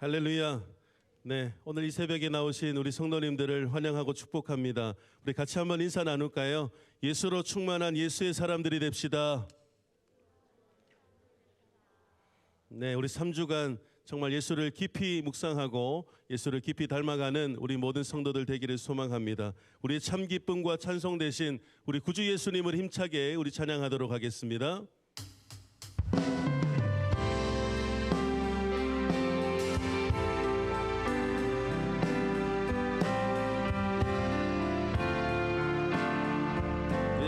할렐루야. 네, 오늘 이 새벽에 나오신 우리 성도님들을 환영하고 축복합니다. 우리 같이 한번 인사 나눌까요? 예수로 충만한 예수의 사람들이 됩시다. 네, 우리 3주간 정말 예수를 깊이 묵상하고 예수를 깊이 닮아가는 우리 모든 성도들 되기를 소망합니다. 우리의 참 기쁨과 찬송 대신 우리 구주 예수님을 힘차게 우리 찬양하도록 하겠습니다.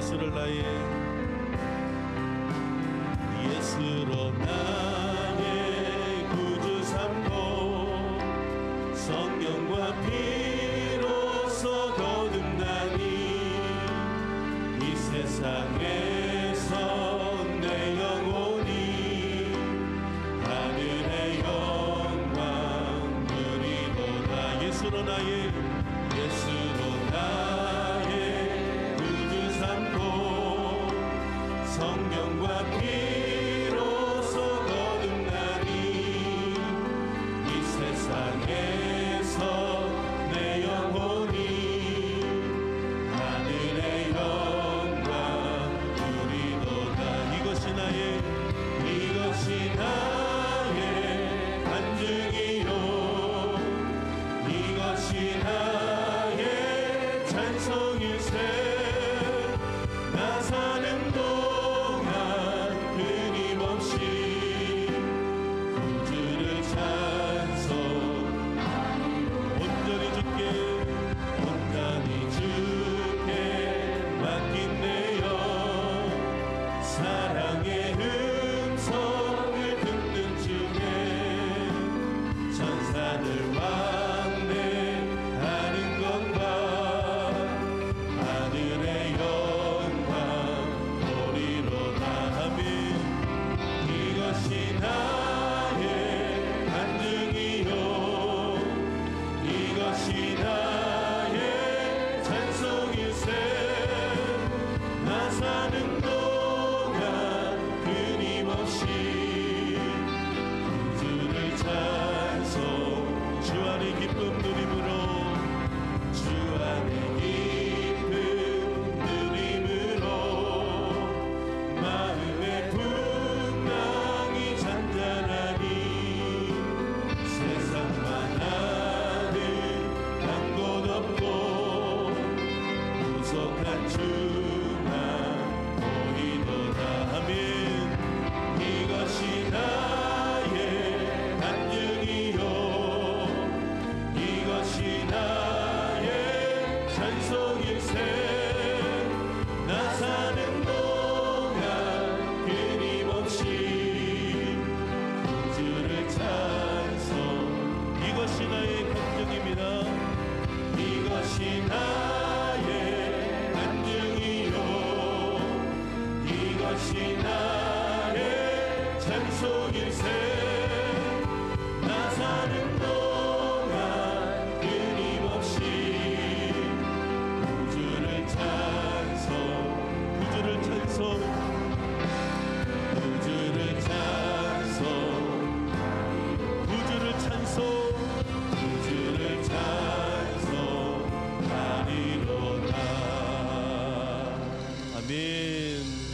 예수를 나의 예수로 나의 구주 삼고 성령과 피로써 거듭나니 이 세상에서 내 영혼이 하늘의 영광 누리도다. 예수로 나의 성령과 피로써 거듭나니 이 세상에서 내 영혼이 하늘의 영광 누리도다. 이것이 나의 간증이요 이것이 나의 찬송일세. 나 사는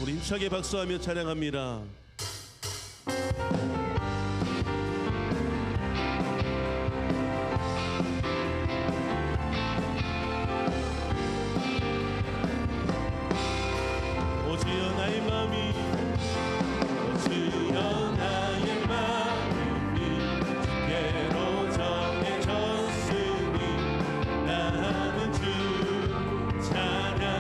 우리 힘차게 박수하며 찬양합니다. 오주여 나의 마음이 오주여 나의 마음이 주께로 정해졌으니 나는 주 찬양하리라.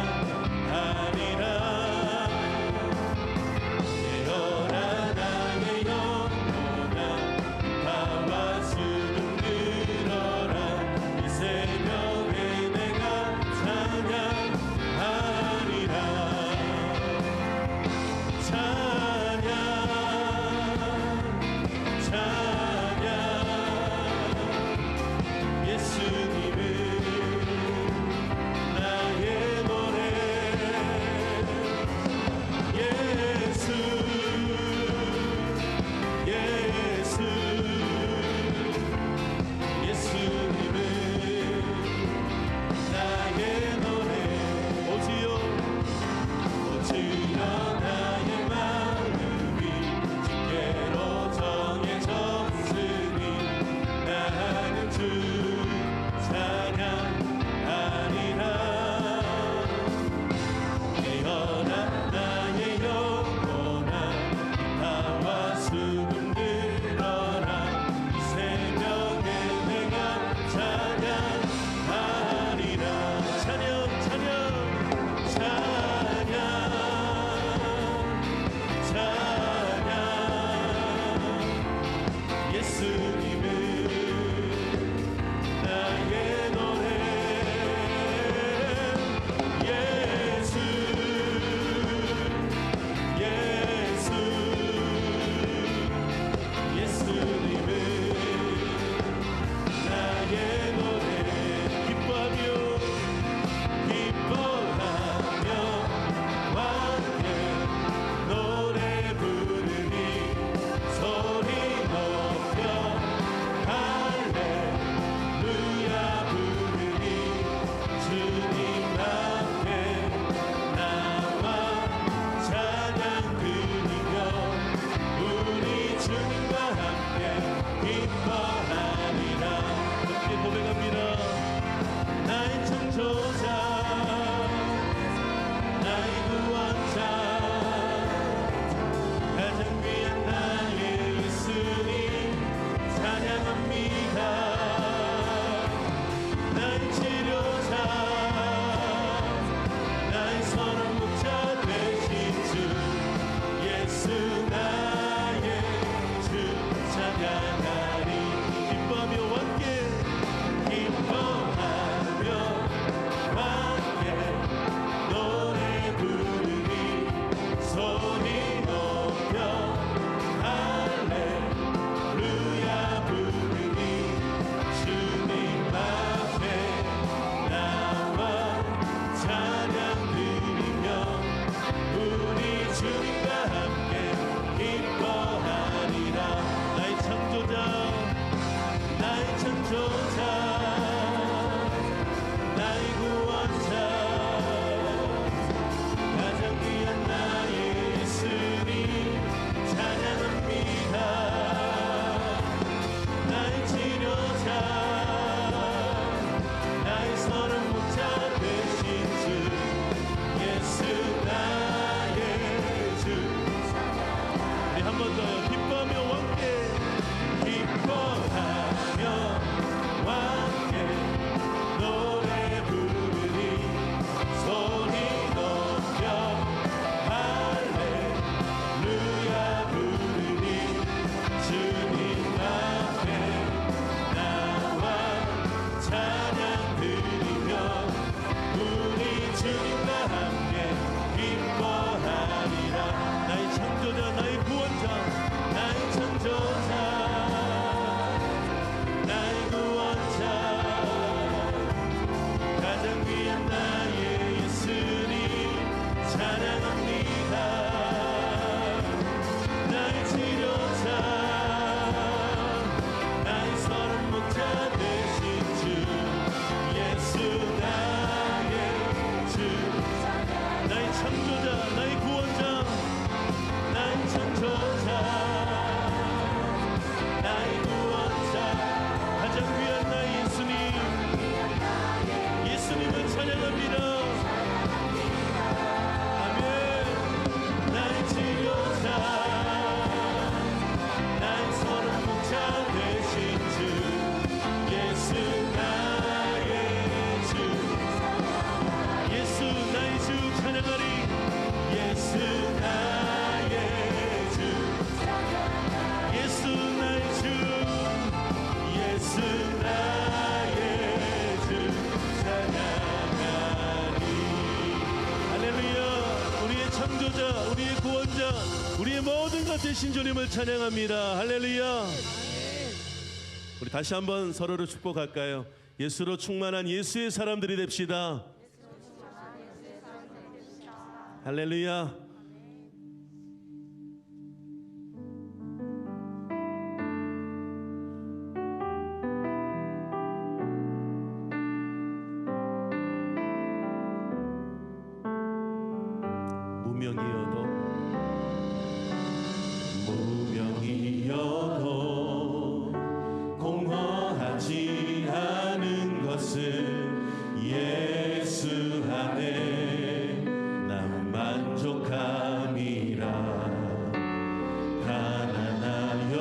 모든 것 되신 주님을 찬양합니다. 할렐루야. 우리 다시 한번 서로를 축복할까요? 예수로 충만한 예수의 사람들이 됩시다. 할렐루야. 무명이어도 공허하지 않은 것은 예수 안에 난 만족함이라. 가난하여도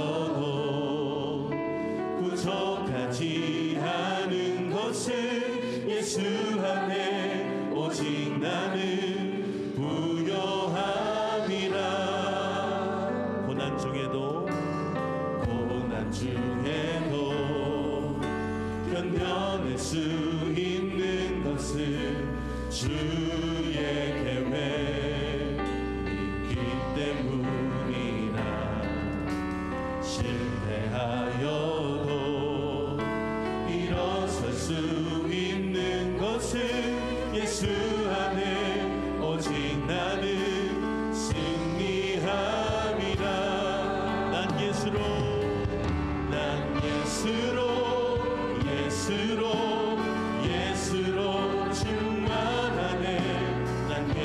부족하지 않은 것은 예수 안에 오직 나는 부요함이라. 고난 중에도 견뎌낼 수 있는 것은 주의 계획 있기 때문이라. 실패하여도 일어설 수 있는 것은 예수 안에 오직 나는 승리함이라. 난 예수로 충만하네. 난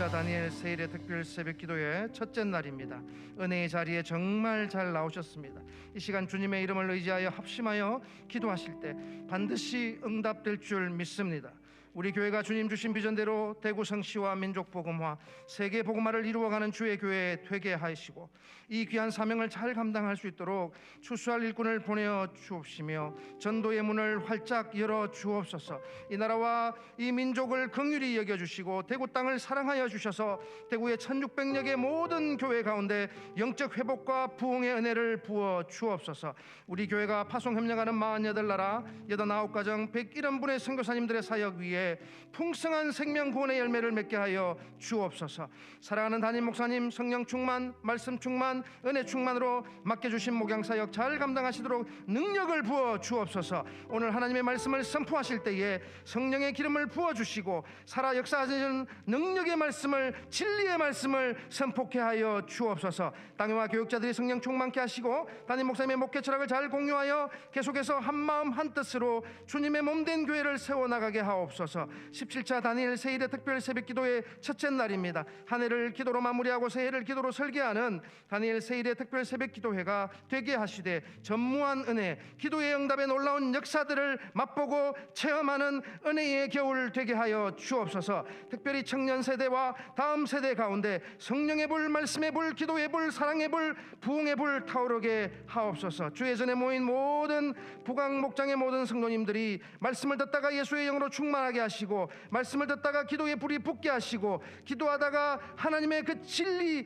17차 다니엘 세일의 특별 새벽 기도의 첫째 날입니다. 은혜의 자리에 정말 잘 나오셨습니다. 이 시간 주님의 이름을 의지하여 합심하여 기도하실 때 반드시 응답될 줄 믿습니다. 우리 교회가 주님 주신 비전대로 대구 성시와 민족 복음화, 세계 복음화를 이루어가는 주의 교회에 되게 하시고 이 귀한 사명을 잘 감당할 수 있도록 추수할 일꾼을 보내어 주옵시며 전도의 문을 활짝 열어 주옵소서. 이 나라와 이 민족을 긍휼히 여겨주시고 대구 땅을 사랑하여 주셔서 대구의 1600여 개 모든 교회 가운데 영적 회복과 부흥의 은혜를 부어 주옵소서. 우리 교회가 파송협력하는 48나라 89가정 101분의 선교사님들의 사역 위에 풍성한 생명 구원의 열매를 맺게 하여 주옵소서. 사랑하는 담임 목사님 성령 충만, 말씀 충만, 은혜 충만으로 맡겨주신 목양사역 잘 감당하시도록 능력을 부어 주옵소서. 오늘 하나님의 말씀을 선포하실 때에 성령의 기름을 부어주시고 살아 역사하시는 능력의 말씀을, 진리의 말씀을 선포케 하여 주옵소서. 당회와 교육자들이 성령 충만케 하시고 담임 목사님의 목회 철학을 잘 공유하여 계속해서 한마음 한뜻으로 주님의 몸된 교회를 세워나가게 하옵소서. 17차 다니엘 세일의 특별 새벽 기도의 첫째 날입니다. 한 해를 기도로 마무리하고 새해를 기도로 설계하는 다니엘 세일의 특별 새벽 기도회가 되게 하시되 전무한 은혜, 기도의 응답의 놀라운 역사들을 맛보고 체험하는 은혜의 겨울 되게 하여 주옵소서. 특별히 청년 세대와 다음 세대 가운데 성령의 불, 말씀의 불, 기도의 불, 사랑의 불, 부흥의 불 타오르게 하옵소서. 주의 전에 모인 모든 부강 목장의 모든 성도님들이 말씀을 듣다가 예수의 영으로 충만하게 하시고 말씀을 듣다가 기도의 불이 붙게 하시고 기도하다가 하나님의 그 진리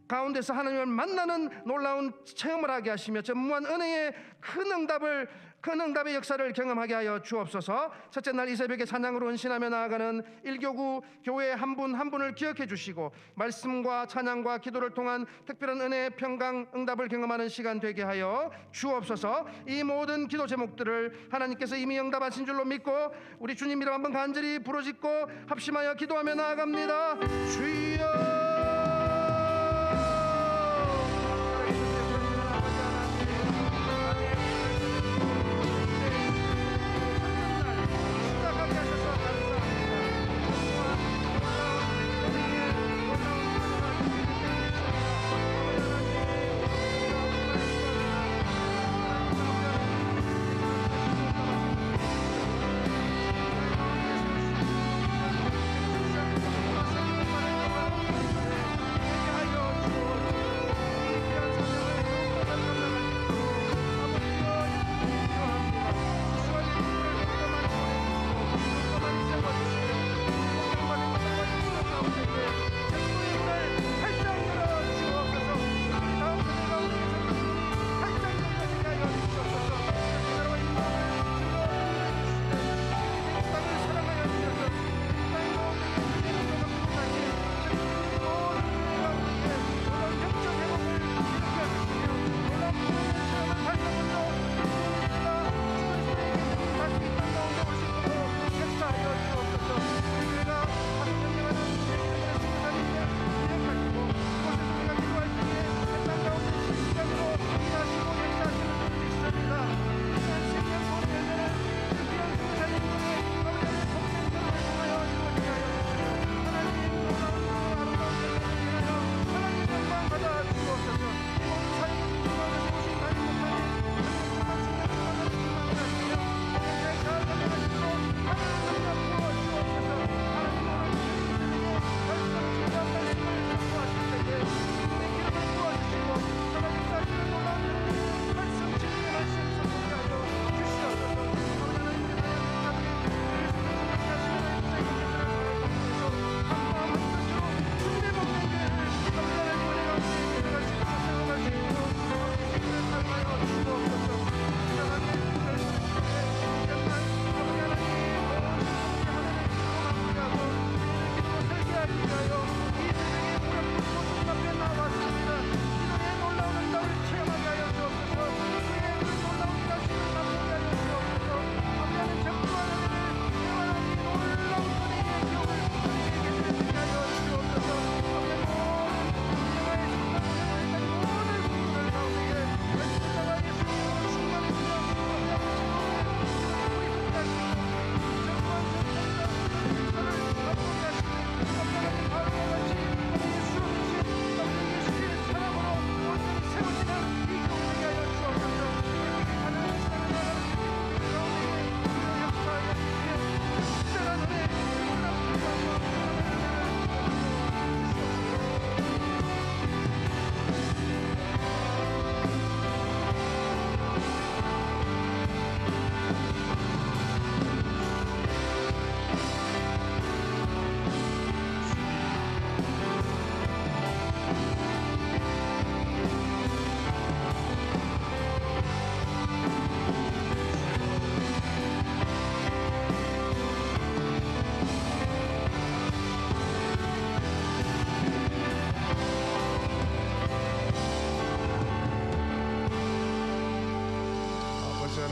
가운데서 하나님을 만나는 놀라운 체험을 하게 하시며 전무한 은혜의 큰 응답의 역사를 경험하게 하여 주옵소서. 첫째 날 이 새벽에 찬양으로 헌신하며 나아가는 일교구 교회 한 분 한 분을 기억해 주시고 말씀과 찬양과 기도를 통한 특별한 은혜의 평강 응답을 경험하는 시간 되게 하여 주옵소서. 이 모든 기도 제목들을 하나님께서 이미 응답하신 줄로 믿고 우리 주님 이름 한번 간절히 부르짖고 합심하여 기도하며 나아갑니다. 주여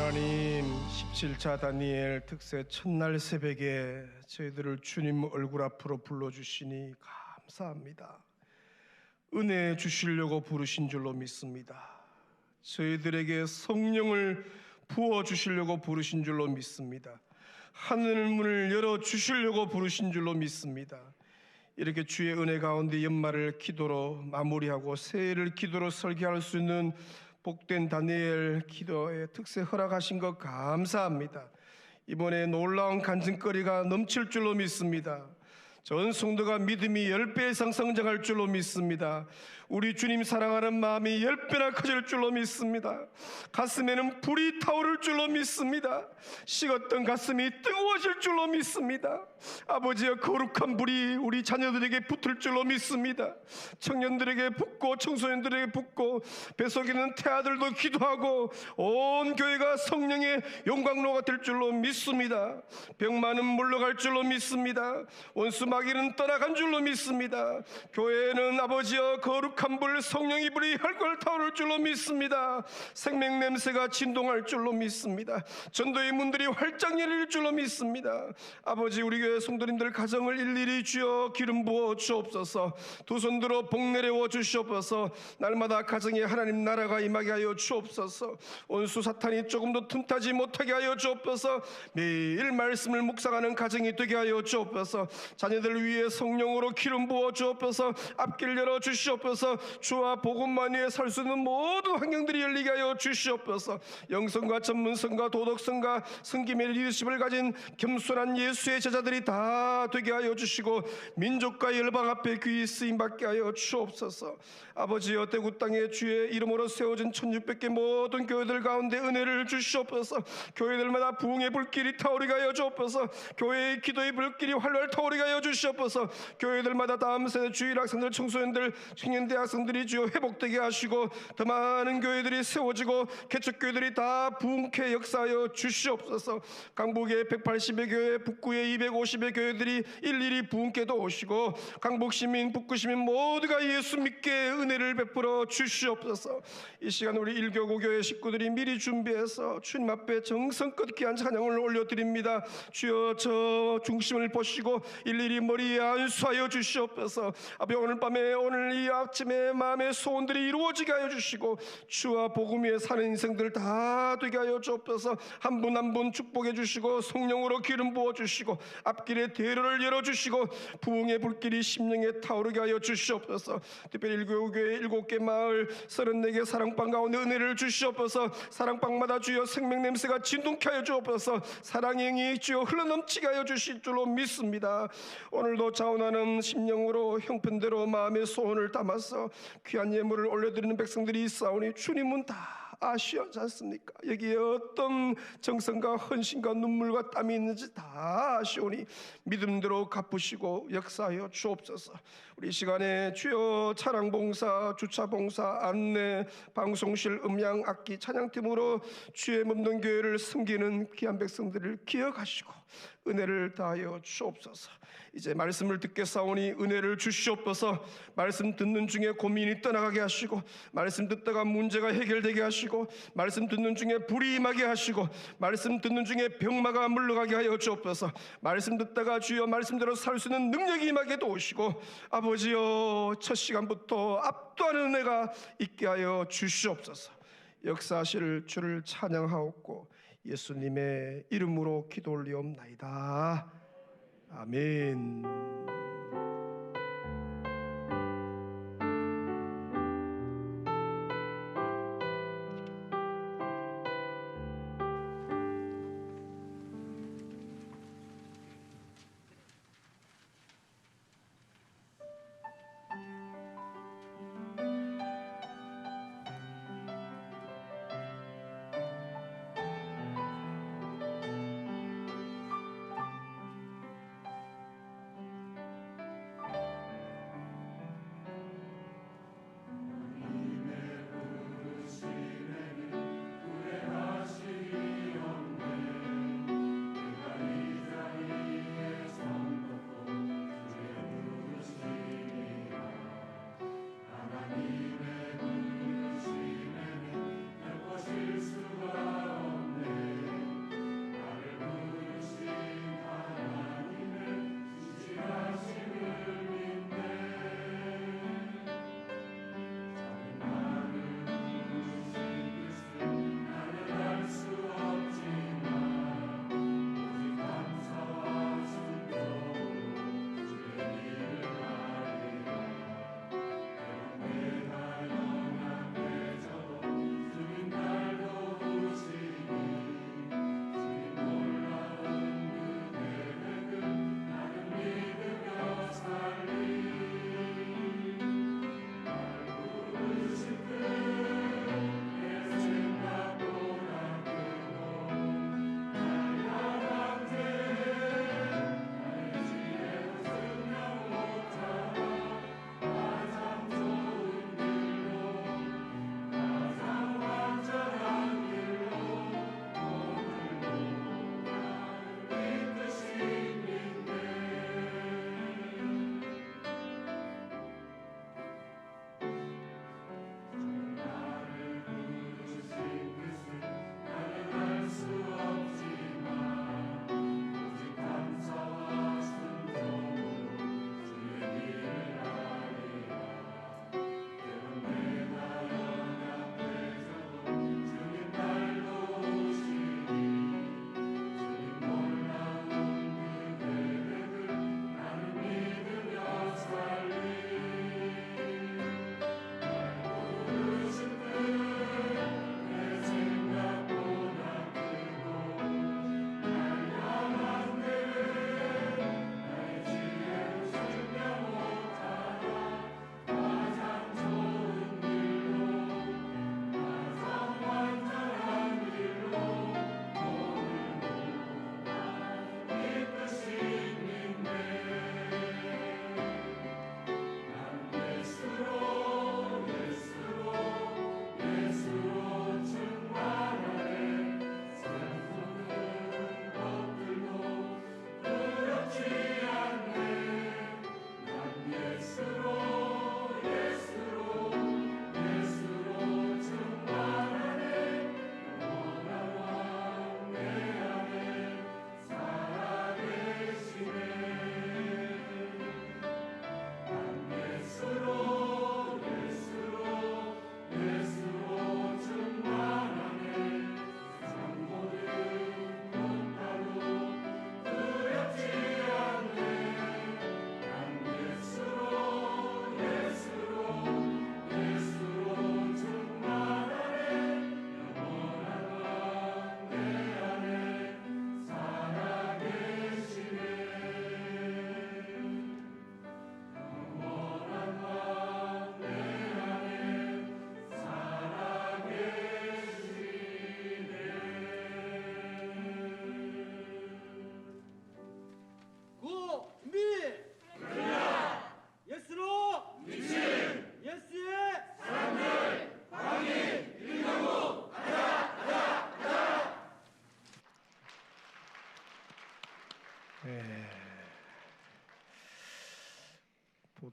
하나님, 17차 다니엘 특세 첫날 새벽에 저희들을 주님 얼굴 앞으로 불러주시니 감사합니다. 은혜 주시려고 부르신 줄로 믿습니다. 저희들에게 성령을 부어주시려고 부르신 줄로 믿습니다. 하늘 문을 열어주시려고 부르신 줄로 믿습니다. 이렇게 주의 은혜 가운데 연말을 기도로 마무리하고 새해를 기도로 설계할 수 있는 복된 다니엘 기도의 특세 허락하신 것 감사합니다. 이번에 놀라운 간증거리가 넘칠 줄로 믿습니다. 전 성도가 믿음이 10배 이상 성장할 줄로 믿습니다. 우리 주님 사랑하는 마음이 10배나 커질 줄로 믿습니다. 가슴에는 불이 타오를 줄로 믿습니다. 식었던 가슴이 뜨거워질 줄로 믿습니다. 아버지여, 거룩한 불이 우리 자녀들에게 붙을 줄로 믿습니다. 청년들에게 붙고 청소년들에게 붙고 뱃속에 있는 태아들도 기도하고 온 교회가 성령의 용광로가 될 줄로 믿습니다. 병만은 물러갈 줄로 믿습니다. 원수 마귀는 떠나간 줄로 믿습니다. 교회에는 아버지여 거룩한 불, 성령의 불이 헐걸 타오를 줄로 믿습니다. 생명 냄새가 진동할 줄로 믿습니다. 전도의 문들이 활짝 열릴 줄로 믿습니다. 아버지, 우리 교회 성도님들 가정을 일일이 주여 기름 부어 주옵소서. 두 손 들어 복 내려워 주시옵소서. 날마다 가정에 하나님 나라가 임하게 하여 주옵소서. 원수 사탄이 조금도 틈타지 못하게 하여 주옵소서. 매일 말씀을 묵상하는 가정이 되게 하여 주옵소서. 자녀들 위해 성령으로 기름 부어 주옵소서. 앞길 열어 주시옵소서. 주와 복음만 위해 살 수 있는 모든 환경들이 열리게 하여 주시옵소서. 영성과 전문성과 도덕성과 성김의 리더십을 가진 겸손한 예수의 제자들이 다 되게 하여 주시고 민족과 열방 앞에 귀히 쓰임받게 하여 주옵소서. 아버지여, 대구 땅에 주의 이름으로 세워진 1600개 모든 교회들 가운데 은혜를 주시옵소서. 교회들마다 부흥의 불길이 타오르게 하여 주옵소서. 교회의 기도의 불길이 활활 타오르게 하여 주시옵소서. 교회들마다 다음 세대 주일 학생들, 청소년들, 청년 대학생들이 주여 회복되게 하시고 더 많은 교회들이 세워지고 개척교회들이 다 부흥케 역사하여 주시옵소서. 강북의 180여 교회, 북구의 250여 교회들이 일일이 부흥케도 오시고 강북시민, 북구시민 모두가 예수 믿게 은혜를 베풀어 주시옵소서. 이 시간 우리 일교구 교회 식구들이 미리 준비해서 주님 앞에 정성껏 귀한 찬양을 올려드립니다. 주여, 저 중심을 보시고 일일이 머리에 안수하여 주시옵소서. 아버지, 오늘 밤에 오늘 이 아침에 마음의 소원들이 이루어지게 하여 주시고 주와 복음 위에 사는 인생들 다 되게 하여 주옵소서. 한 분 한 분 축복해 주시고 성령으로 기름 부어 주시고 앞길에 대로를 열어 주시고 부흥의 불길이 심령에 타오르게 하여 주시옵소서. 특별히 일교회 7개 마을 34개 사랑방 가운데 은혜를 주시옵소서. 사랑방마다 주여 생명 냄새가 진동케 하여 주옵소서. 사랑의 영이 주여 흘러넘치게 하여 주실 줄로 믿습니다. 오늘도 자원하는 심령으로 형편대로 마음의 소원을 담아서 귀한 예물을 올려드리는 백성들이 있사오니 주님은 다 아시지 않습니까? 여기에 어떤 정성과 헌신과 눈물과 땀이 있는지 다 아시오니 믿음대로 갚으시고 역사하여 주옵소서. 우리 시간에 주여 찬양봉사, 주차봉사, 안내, 방송실, 음향, 악기, 찬양팀으로 주의 몸된 교회를 섬기는 귀한 백성들을 기억하시고 은혜를 다하여 주옵소서. 이제 말씀을 듣겠사오니 은혜를 주시옵소서. 말씀 듣는 중에 고민이 떠나가게 하시고 말씀 듣다가 문제가 해결되게 하시고 말씀 듣는 중에 불이 임하게 하시고 말씀 듣는 중에 병마가 물러가게 하여 주옵소서. 말씀 듣다가 주여 말씀대로 살 수 있는 능력이 임하게 도우시고 아버지여, 첫 시간부터 압도하는 은혜가 있게 하여 주시옵소서. 역사하실 주를 찬양하옵고 예수님의 이름으로 기도 올리옵나이다. 아멘.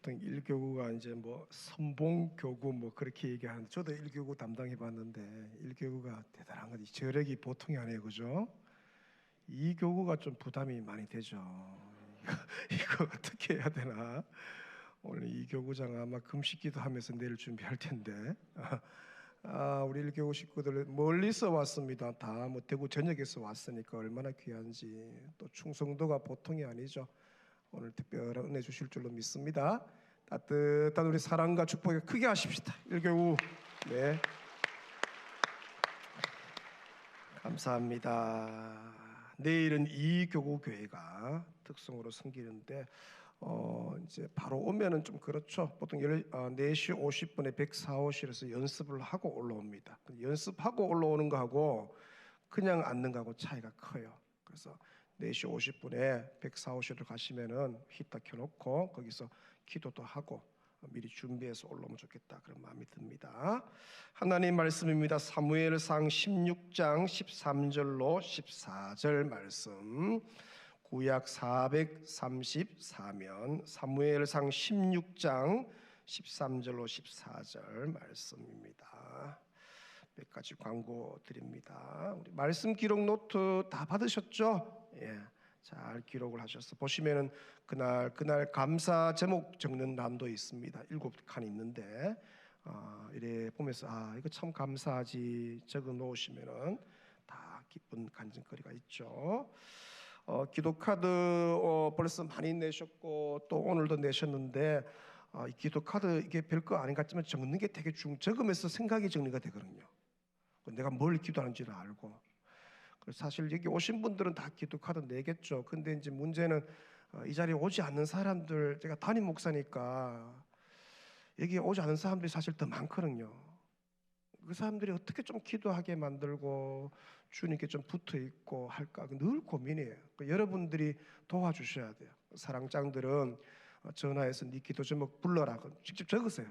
보통 일교구가 이제 뭐 선봉교구 뭐 그렇게 얘기하는데 저도 일교구 담당해봤는데 일교구가 대단한 거지. 저력이 보통이 아니에요, 그죠? 이 교구가 좀 부담이 많이 되죠. 이거 어떻게 해야 되나? 오늘 이 교구장 아마 금식기도 하면서 내일 준비할 텐데. 우리 일교구 식구들 멀리서 왔습니다. 다 뭐 대구 전역에서 왔으니까 얼마나 귀한지. 또 충성도가 보통이 아니죠. 오늘 특별한 은혜 주실 줄로 믿습니다. 따뜻한 우리 사랑과 축복에 크게 하십시다. 일교구. 네. 감사합니다. 내일은 이교구 교회가 특성으로 섬기는데 이제 바로 오면은 좀 그렇죠. 보통 4시 50분에 104호실에서 연습을 하고 올라옵니다. 연습하고 올라오는 거하고 그냥 앉는 거하고 차이가 커요. 그래서 4시 50분에 104호실을 가시면은 히터 켜놓고 거기서 기도도 하고 미리 준비해서 올라오면 좋겠다 그런 마음이 듭니다. 하나님 말씀입니다. 사무엘상 16장 13절로 14절 말씀. 구약 434면 사무엘상 16장 13절로 14절 말씀입니다. 몇 가지 광고 드립니다. 우리 말씀 기록 노트 다 받으셨죠? 예, 잘 기록을 하셔서 보시면은 그날 감사 제목 적는欄도 있습니다. 7칸 있는데 이래 보면서 이거 참 감사하지 적어 놓으시면은 다 기쁜 간증거리가 있죠. 기도 카드 벌써 많이 내셨고 또 오늘도 내셨는데 이 기도 카드 이게 별거 아닌 것 같지만 적는 게 되게 적으면서 생각이 정리가 되거든요. 내가 뭘 기도하는지를 알고. 사실 여기 오신 분들은 다 기도 카드 내겠죠. 근데 이제 문제는 이 자리에 오지 않는 사람들, 제가 담임 목사니까 여기 오지 않는 사람들이 사실 더 많거든요. 그 사람들이 어떻게 좀 기도하게 만들고 주님께 좀 붙어 있고 할까 늘 고민이에요. 여러분들이 도와주셔야 돼요. 사랑장들은 전화해서 네 기도 제목 불러라 직접 적으세요.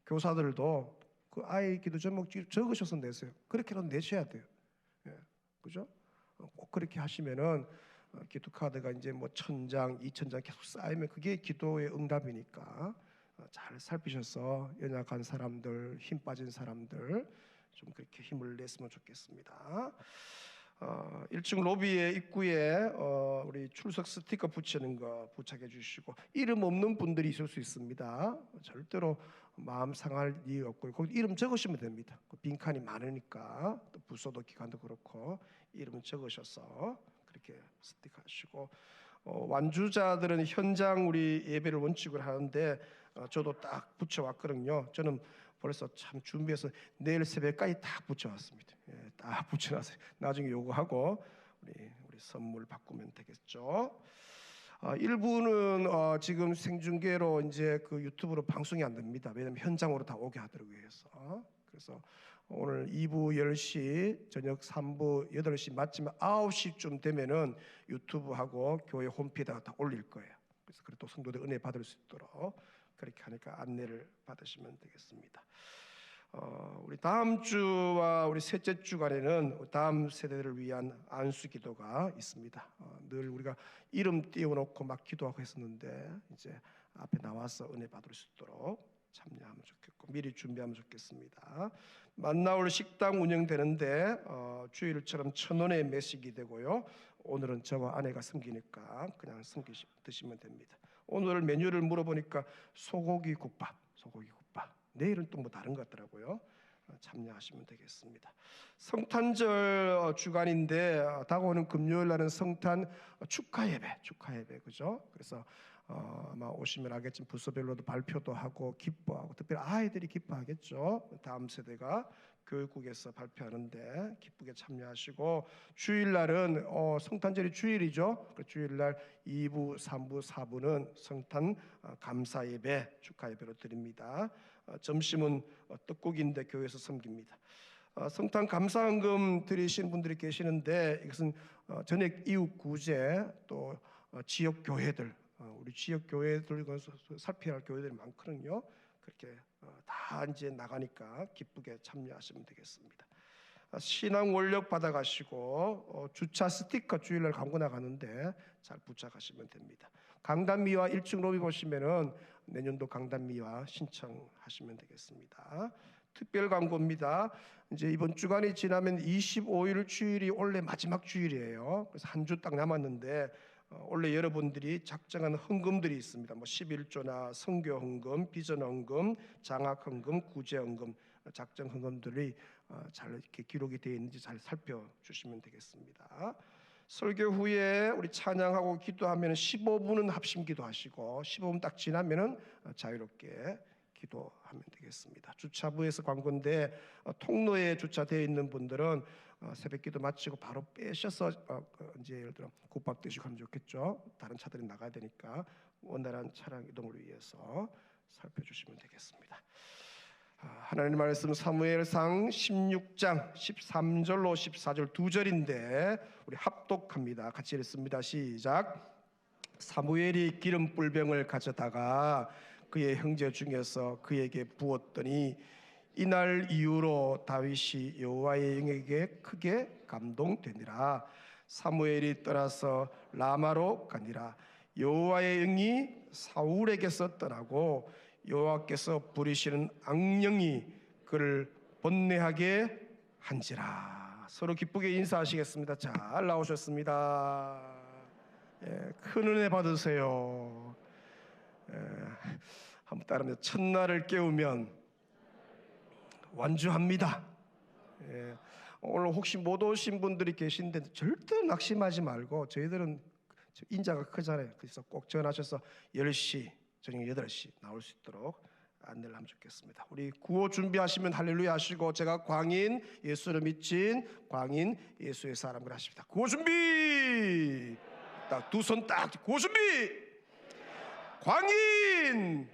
교사들도 그 아이 기도 제목 적으셔서 내세요. 그렇게는 내셔야 돼요. 예, 그죠? 꼭 그렇게 하시면은 기도 카드가 이제 뭐 1000장, 2000장 계속 쌓이면 그게 기도의 응답이니까 잘 살피셔서 연약한 사람들, 힘 빠진 사람들 좀 그렇게 힘을 냈으면 좋겠습니다. 1층 로비의 입구에 우리 출석 스티커 붙이는 거 부착해 주시고 이름 없는 분들이 있을 수 있습니다. 절대로 마음 상할 일 없고 거기 이름 적으시면 됩니다. 빈칸이 많으니까 또 부서도 기관도 그렇고 이름 적으셔서 그렇게 스티커 하시고 완주자들은 현장 우리 예배를 원칙으로 하는데 저도 딱 붙여왔거든요. 저는 벌써 참 준비해서 내일 새벽까지 딱 붙여왔습니다. 예, 딱 붙여놨어요. 나중에 요거하고 우리 선물 바꾸면 되겠죠. 일부는 지금 생중계로 이제 그 유튜브로 방송이 안 됩니다. 왜냐하면 현장으로 다 오게 하더라고요. 그래서 오늘 2부 10시, 저녁 3부 8시 마침 9시쯤 되면은 유튜브하고 교회 홈페이지에다가 다 올릴 거예요. 그래서 또 성도들 은혜 받을 수 있도록 그렇게 하니까 안내를 받으시면 되겠습니다. 우리 다음 주와 우리 셋째 주간에는 다음 세대를 위한 안수 기도가 있습니다. 늘 우리가 이름 띄워놓고 막 기도하고 했었는데 이제 앞에 나와서 은혜 받을 수 있도록 참여하면 좋겠고 미리 준비하면 좋겠습니다. 만나올 식당 운영되는데 주일처럼 1,000원의 매식이 되고요. 오늘은 저와 아내가 섬기니까 그냥 드시면 됩니다. 오늘 메뉴를 물어보니까 소고기 국밥. 내일은 또 뭐 다른 것 같더라고요. 참여하시면 되겠습니다. 성탄절 주간인데 다가오는 금요일 날은 성탄 축하 예배 그죠? 그래서 아마 오시면 알겠지만 부서별로도 발표도 하고 기뻐하고 특별히 아이들이 기뻐하겠죠. 다음 세대가 교육국에서 발표하는데 기쁘게 참여하시고 주일날은 성탄절이 주일이죠. 그 주일날 2부, 3부, 4부는 성탄 감사 예배, 축하 예배로 드립니다. 점심은 떡국인데 교회에서 섬깁니다. 성탄 감사헌금 드리신 분들이 계시는데 이것은 전액 이웃 구제 또 지역 교회들 우리 지역 교회들 살펴야 할 교회들이 많거든요. 그렇게 다 이제 나가니까 기쁘게 참여하시면 되겠습니다. 신앙 원력 받아가시고 주차 스티커 주일날 광고 나가는데 잘 부착하시면 됩니다. 강단미화 1층 로비 보시면은 내년도 강단미화 신청하시면 되겠습니다. 특별 광고입니다. 이제 이번 주간이 지나면 25일 주일이 원래 마지막 주일이에요. 그래서 한 주 딱 남았는데 원래 여러분들이 작정한 헌금들이 있습니다. 뭐 11조나 선교 헌금, 비전 헌금, 장학 헌금, 구제 헌금, 작정 헌금들이 잘 이렇게 기록이 되어 있는지 잘 살펴주시면 되겠습니다. 설교 후에 우리 찬양하고 기도하면 15분은 합심 기도하시고 15분 딱 지나면은 자유롭게 기도하면 되겠습니다. 주차부에서 광고인데 통로에 주차되어 있는 분들은 새벽 기도 마치고 바로 빼셔서 이제 예를 들어 국밥 드시고 하면 좋겠죠. 다른 차들이 나가야 되니까 원활한 차량 이동을 위해서 살펴주시면 되겠습니다. 하나님 말씀 사무엘상 16장 13절로 14절 두 절인데 우리 합독합니다. 같이 읽습니다. 시작. 사무엘이 기름 뿔병을 가져다가 그의 형제 중에서 그에게 부었더니 이날 이후로 다윗이 여호와의 영에게 크게 감동되니라. 사무엘이 떠나서 라마로 가니라. 여호와의 영이 사울에게서 떠나고 여호와께서 부리시는 악령이 그를 번뇌하게 한지라. 서로 기쁘게 인사하시겠습니다. 잘 나오셨습니다. 큰 은혜 받으세요. 한번 따르면 첫날을 깨우면 완주합니다. 오늘 혹시 못 오신 분들이 계신데 절대 낙심하지 말고 저희들은 인자가 크잖아요. 그래서 꼭 전하셔서 10시 저녁 8시 나올 수 있도록 안내를 하면 좋겠습니다. 우리 구호 준비하시면 할렐루야 하시고 제가 광인 예수를 미친 광인 예수의 사람을 하십니다. 구호 준비. 딱 두 손 딱 구호 준비. 광인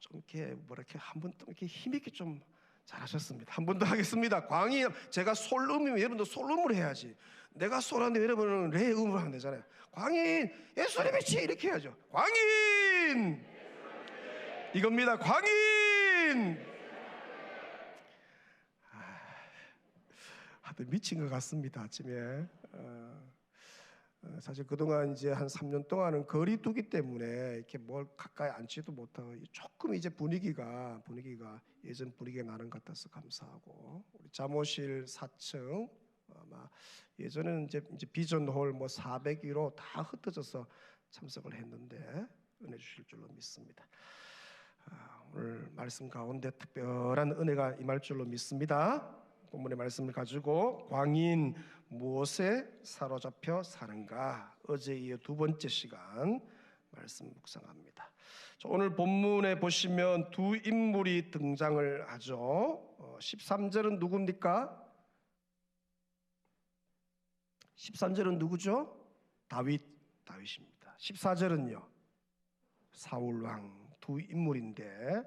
좀 이렇게 뭐랄까 한 번 또 이렇게 힘있게 좀 잘하셨습니다. 한 번 더 하겠습니다. 광인 제가 솔음이면 여러분도 솔음을 해야지. 내가 솔하는데 여러분은 레음을 하면 되잖아요. 광인 예수를 미치 이렇게 해야죠. 광인 이겁니다. 광인 다들 미친 것 같습니다. 아침에 사실 그동안 이제 한 3년 동안은 거리두기 때문에 이렇게 뭘 가까이 앉지도 못하고 조금 이제 분위기가 예전 분위기가 나는 것 같아서 감사하고 우리 잠옷실 4층 아마 예전에는 이제 비전홀 뭐 401호 다 흩어져서 참석을 했는데 은혜 주실 줄로 믿습니다. 오늘 말씀 가운데 특별한 은혜가 임할 줄로 믿습니다. 본문의 말씀을 가지고 광인 무엇에 사로잡혀 사는가 어제 이어 두 번째 시간 말씀 묵상합니다. 오늘 본문에 보시면 두 인물이 등장을 하죠. 13절은 누굽니까? 13절은 누구죠? 다윗입니다. 14절은요 사울왕 두 인물인데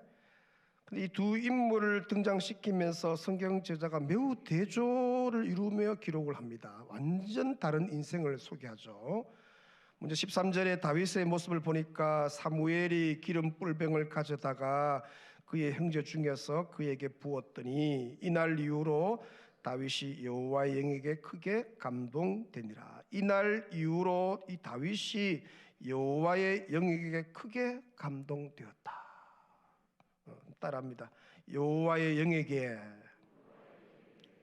이 두 인물을 등장시키면서 성경 저자가 매우 대조를 이루며 기록을 합니다. 완전 다른 인생을 소개하죠. 먼저 13절에 다윗의 모습을 보니까 사무엘이 기름 뿔병을 가져다가 그의 형제 중에서 그에게 부었더니 이날 이후로 다윗이 여호와의 영에게 크게 감동되니라. 이날 이후로 이 다윗이 여호와의 영에게 크게 감동되었다. 따라합니다. 여호와의 영에게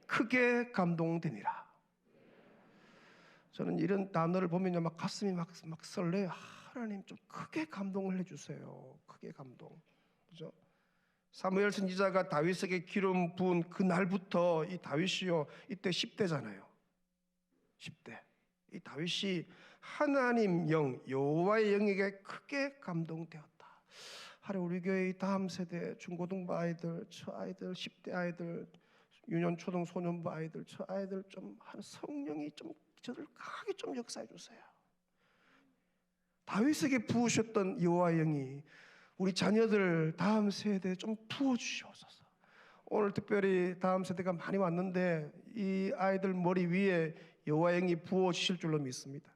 크게 감동되니라. 저는 이런 단어를 보면요 막 가슴이 막 설레요. 하나님 좀 크게 감동을 해주세요. 크게 감동. 그죠? 사무엘 선지자가 다윗에게 기름 부은 그 날부터 이 다윗이요 이때 10대잖아요. 10대. 이 다윗이 하나님 영 여호와의 영에게 크게 감동되었다. 하루 우리 교회 다음 세대 중고등부 아이들, 저 아이들, 10대 아이들, 유년 초등 소년부 아이들, 저 아이들 좀 한 성령이 좀 저들 강하게 좀 역사해 주세요. 다윗에게 부으셨던 여호와의 영이 우리 자녀들 다음 세대에 좀 부어 주시옵소서. 오늘 특별히 다음 세대가 많이 왔는데 이 아이들 머리 위에 여호와의 영이 부어 주실 줄로 믿습니다.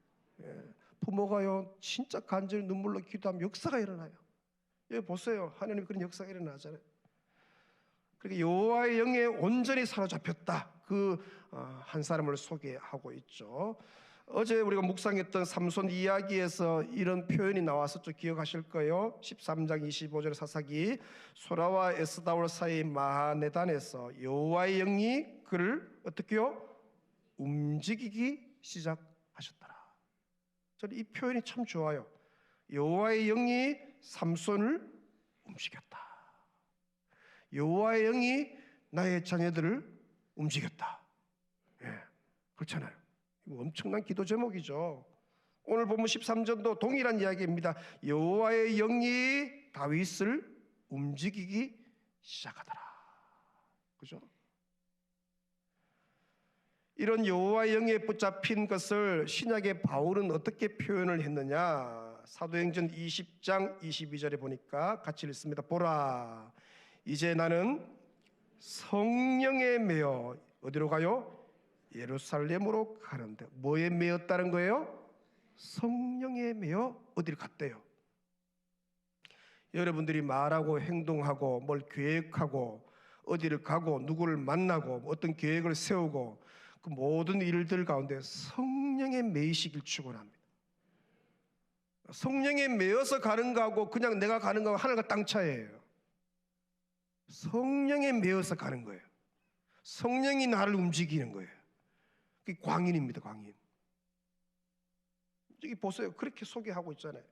부모가요 진짜 간절히 눈물로 기도하면 역사가 일어나요. 여기 보세요. 하나님 그런 역사가 일어나잖아요. 그렇게 여호와의 영에 온전히 사로잡혔다. 그 한 사람을 소개하고 있죠. 어제 우리가 묵상했던 삼손 이야기에서 이런 표현이 나왔었죠. 기억하실 거예요. 13장 25절 사사기 소라와 에스다올 사이 마하네단에서 여호와의 영이 그를 어떻게요? 움직이기 시작하셨더라. 저는 이 표현이 참 좋아요. 여호와의 영이 삼손을 움직였다. 여호와의 영이 나의 자녀들을 움직였다. 예, 그렇잖아요. 이거 엄청난 기도 제목이죠. 오늘 본문 13절도 동일한 이야기입니다. 여호와의 영이 다윗을 움직이기 시작하더라. 그죠? 이런 여호와의 영에 붙잡힌 것을 신약의 바울은 어떻게 표현을 했느냐? 사도행전 20장 22절에 보니까 같이 읽습니다. 보라, 이제 나는 성령에 매여 어디로 가요? 예루살렘으로 가는데. 뭐에 매였다는 거예요? 성령에 매여 어디를 갔대요? 여러분들이 말하고 행동하고 뭘 계획하고 어디를 가고 누구를 만나고 어떤 계획을 세우고 그 모든 일들 가운데 성령에 매이시길 축원합니다. 성령에 매여서 가는 거하고 그냥 내가 가는 거하고 하늘과 땅 차이예요. 성령에 매여서 가는 거예요. 성령이 나를 움직이는 거예요. 그게 광인입니다. 광인. 여기 보세요. 그렇게 소개하고 있잖아요.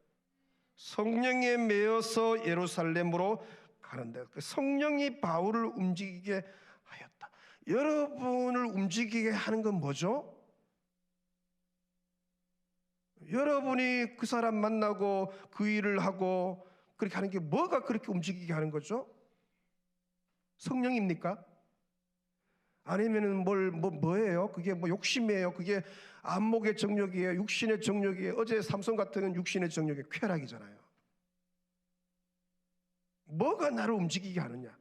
성령에 매여서 예루살렘으로 가는데 성령이 바울을 움직이게 하였다. 여러분을 움직이게 하는 건 뭐죠? 여러분이 그 사람 만나고 그 일을 하고 그렇게 하는 게 뭐가 그렇게 움직이게 하는 거죠? 성령입니까? 아니면은 뭐예요? 그게 뭐 욕심이에요? 그게 안목의 정욕이에요? 육신의 정욕이에요? 어제 삼손 같은 육신의 정욕이 쾌락이잖아요. 뭐가 나를 움직이게 하느냐?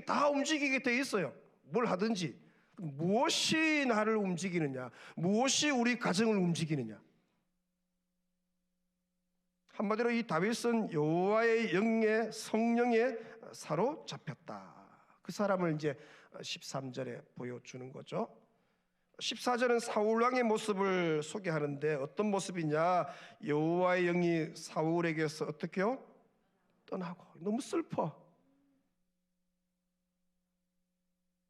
다 움직이게 돼 있어요. 뭘 하든지. 무엇이 나를 움직이느냐? 무엇이 우리 가정을 움직이느냐? 한마디로 이 다윗은 여호와의 영에 성령에 사로잡혔다. 그 사람을 이제 13절에 보여주는 거죠. 14절은 사울왕의 모습을 소개하는데 어떤 모습이냐? 여호와의 영이 사울에게서 어떻게요? 떠나고. 너무 슬퍼.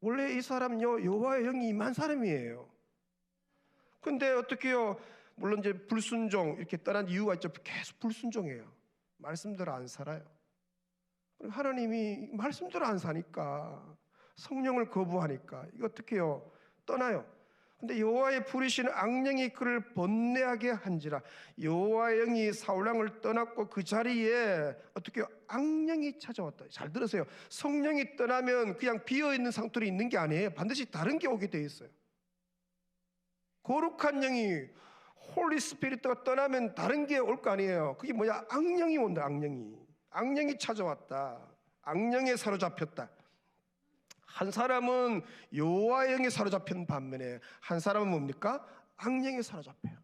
원래 이 사람요 여호와의 영이 임한 사람이에요. 근데 어떻게요? 물론 이제 불순종 이렇게 떠난 이유가 있죠. 계속 불순종해요. 말씀대로 안 살아요. 하나님이 말씀대로 안 사니까 성령을 거부하니까 이거 어떻게 해요? 떠나요. 근데 여호와의 부리시는 악령이 그를 번뇌하게 한지라. 여호와의 영이 사울왕을 떠났고 그 자리에 어떻게 악령이 찾아왔다. 잘 들으세요. 성령이 떠나면 그냥 비어있는 상태로 있는 게 아니에요. 반드시 다른 게 오게 돼 있어요. 거룩한 영이 홀리 스피리트가 떠나면 다른 게 올 거 아니에요. 그게 뭐야? 악령이 온다. 악령이 찾아왔다. 악령에 사로잡혔다. 한 사람은 여호와의 영에 사로잡힌 반면에 한 사람은 뭡니까? 악령에 사로잡혀요.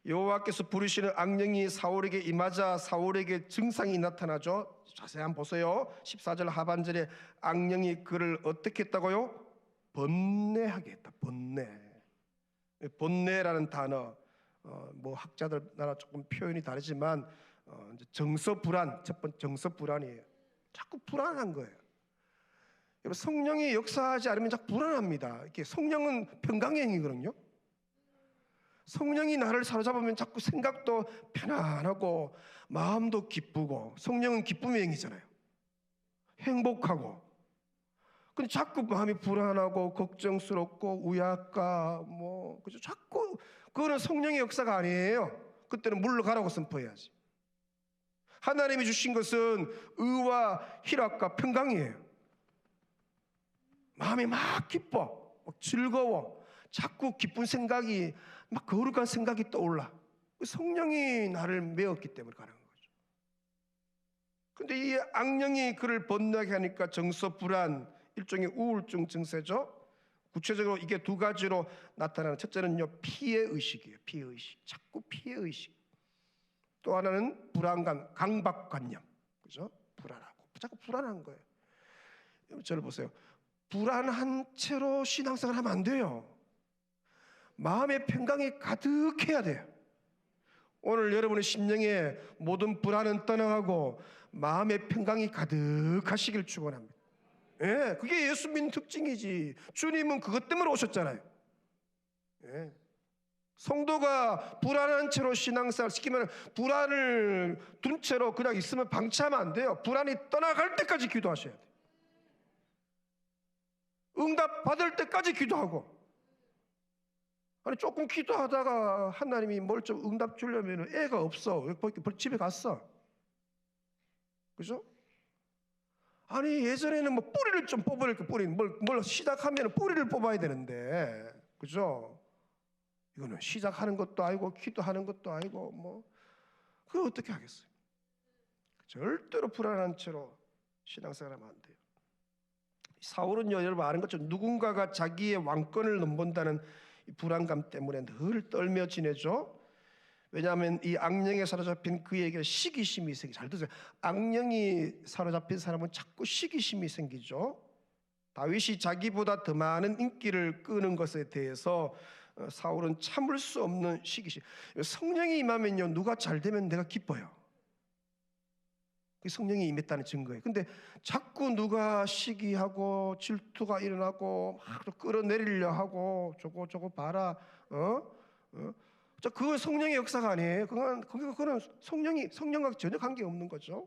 여호와께서 부르시는 악령이 사울에게 임하자 사울에게 증상이 나타나죠. 자세히 한번 보세요. 14절 하반절에 악령이 그를 어떻게 했다고요? 번뇌하게 했다. 번뇌라는 단어 뭐 학자들 나라 조금 표현이 다르지만 이제 정서불안, 첫 번째 정서불안이에요. 자꾸 불안한 거예요. 여러분 성령이 역사하지 않으면 자꾸 불안합니다. 이렇게 성령은 평강의 영이거든요. 성령이 나를 사로잡으면 자꾸 생각도 편안하고 마음도 기쁘고 성령은 기쁨의 영이잖아요. 행복하고. 근데 자꾸 마음이 불안하고 걱정스럽고 우약가 그죠? 자꾸 그거는 성령의 역사가 아니에요. 그때는 물러가라고 선포해야지. 하나님이 주신 것은 의와 희락과 평강이에요. 마음이 막 기뻐, 막 즐거워. 자꾸 기쁜 생각이 막 거룩한 생각이 떠올라. 성령이 나를 메었기 때문에 가는 거죠. 근데 이 악령이 그를 번뇌하게 하니까 정서불안, 일종의 우울증 증세죠. 구체적으로 이게 두 가지로 나타나는, 첫째는요 피해의식이에요. 피해의식, 자꾸 피해의식. 또 하나는 불안감, 강박관념, 그죠? 불안하고 자꾸 불안한 거예요. 저를 보세요. 불안한 채로 신앙생활 하면 안 돼요. 마음의 평강이 가득해야 돼요. 오늘 여러분의 심령에 모든 불안은 떠나가고 마음의 평강이 가득하시길 축원합니다. 예, 그게 예수 믿는 특징이지. 주님은 그것 때문에 오셨잖아요. 예. 성도가 불안한 채로 신앙생활 시키면 불안을 둔 채로 그냥 있으면 방치하면 안 돼요. 불안이 떠나갈 때까지 기도하셔야 돼요. 응답 받을 때까지 기도하고. 아니 조금 기도하다가 하나님이 뭘 좀 응답 주려면 애가 없어. 집에 갔어. 그죠? 아니 예전에는 뭐 뿌리를 좀 뽑을 그 뿌리 뭘 시작하면 뿌리를 뽑아야 되는데, 그죠? 이거는 시작하는 것도 아니고 기도하는 것도 아니고 뭐 그걸 어떻게 하겠어요? 절대로 불안한 채로 신앙생활하면 안 돼요. 사울은요, 여러분 아는 것처럼 누군가가 자기의 왕권을 넘본다는 이 불안감 때문에 늘 떨며 지내죠. 왜냐하면 이 악령에 사로잡힌 그에게 시기심이 생기. 잘 들으세요. 악령이 사로잡힌 사람은 자꾸 시기심이 생기죠. 다윗이 자기보다 더 많은 인기를 끄는 것에 대해서 사울은 참을 수 없는 시기심. 성령이 임하면요, 누가 잘 되면 내가 기뻐요. 성령이 임했다는 증거예요. 근데 자꾸 누가 시기하고 질투가 일어나고 막 끌어내리려 하고 저거 봐라. 그건 성령의 역사가 아니에요. 그건 성령과 전혀 관계 없는 거죠.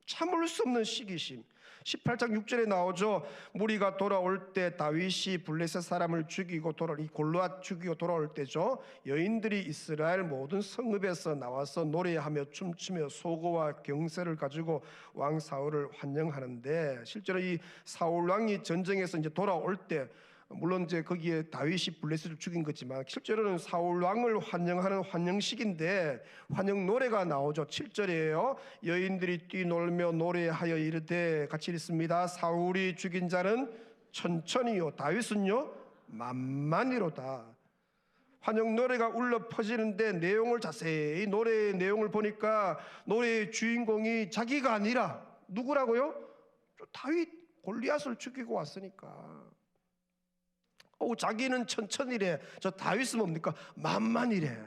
참을 수 없는 시기심. 18장 6절에 나오죠. 무리가 돌아올 때 다윗이 블레셋 사람을 죽이고 이 골리앗 죽이고 돌아올 때죠. 여인들이 이스라엘 모든 성읍에서 나와서 노래하며 춤추며 소고와 경세를 가지고 왕 사울을 환영하는데, 실제로 이 사울 왕이 전쟁에서 이제 돌아올 때, 물론 이제 거기에 다윗이 블레셋을 죽인 거지만 실제로는 사울 왕을 환영하는 환영식인데 환영 노래가 나오죠. 7절이에요. 여인들이 뛰놀며 노래하여 이르되, 같이 읽습니다. 사울이 죽인 자는 천천히요 다윗은요 만만히로다. 환영 노래가 울려 퍼지는데 내용을 자세히 노래의 내용을 보니까 노래의 주인공이 자기가 아니라 누구라고요? 다윗 골리앗을 죽이고 왔으니까. 자기는 천천히래. 저 다윗은 뭡니까? 만만히래.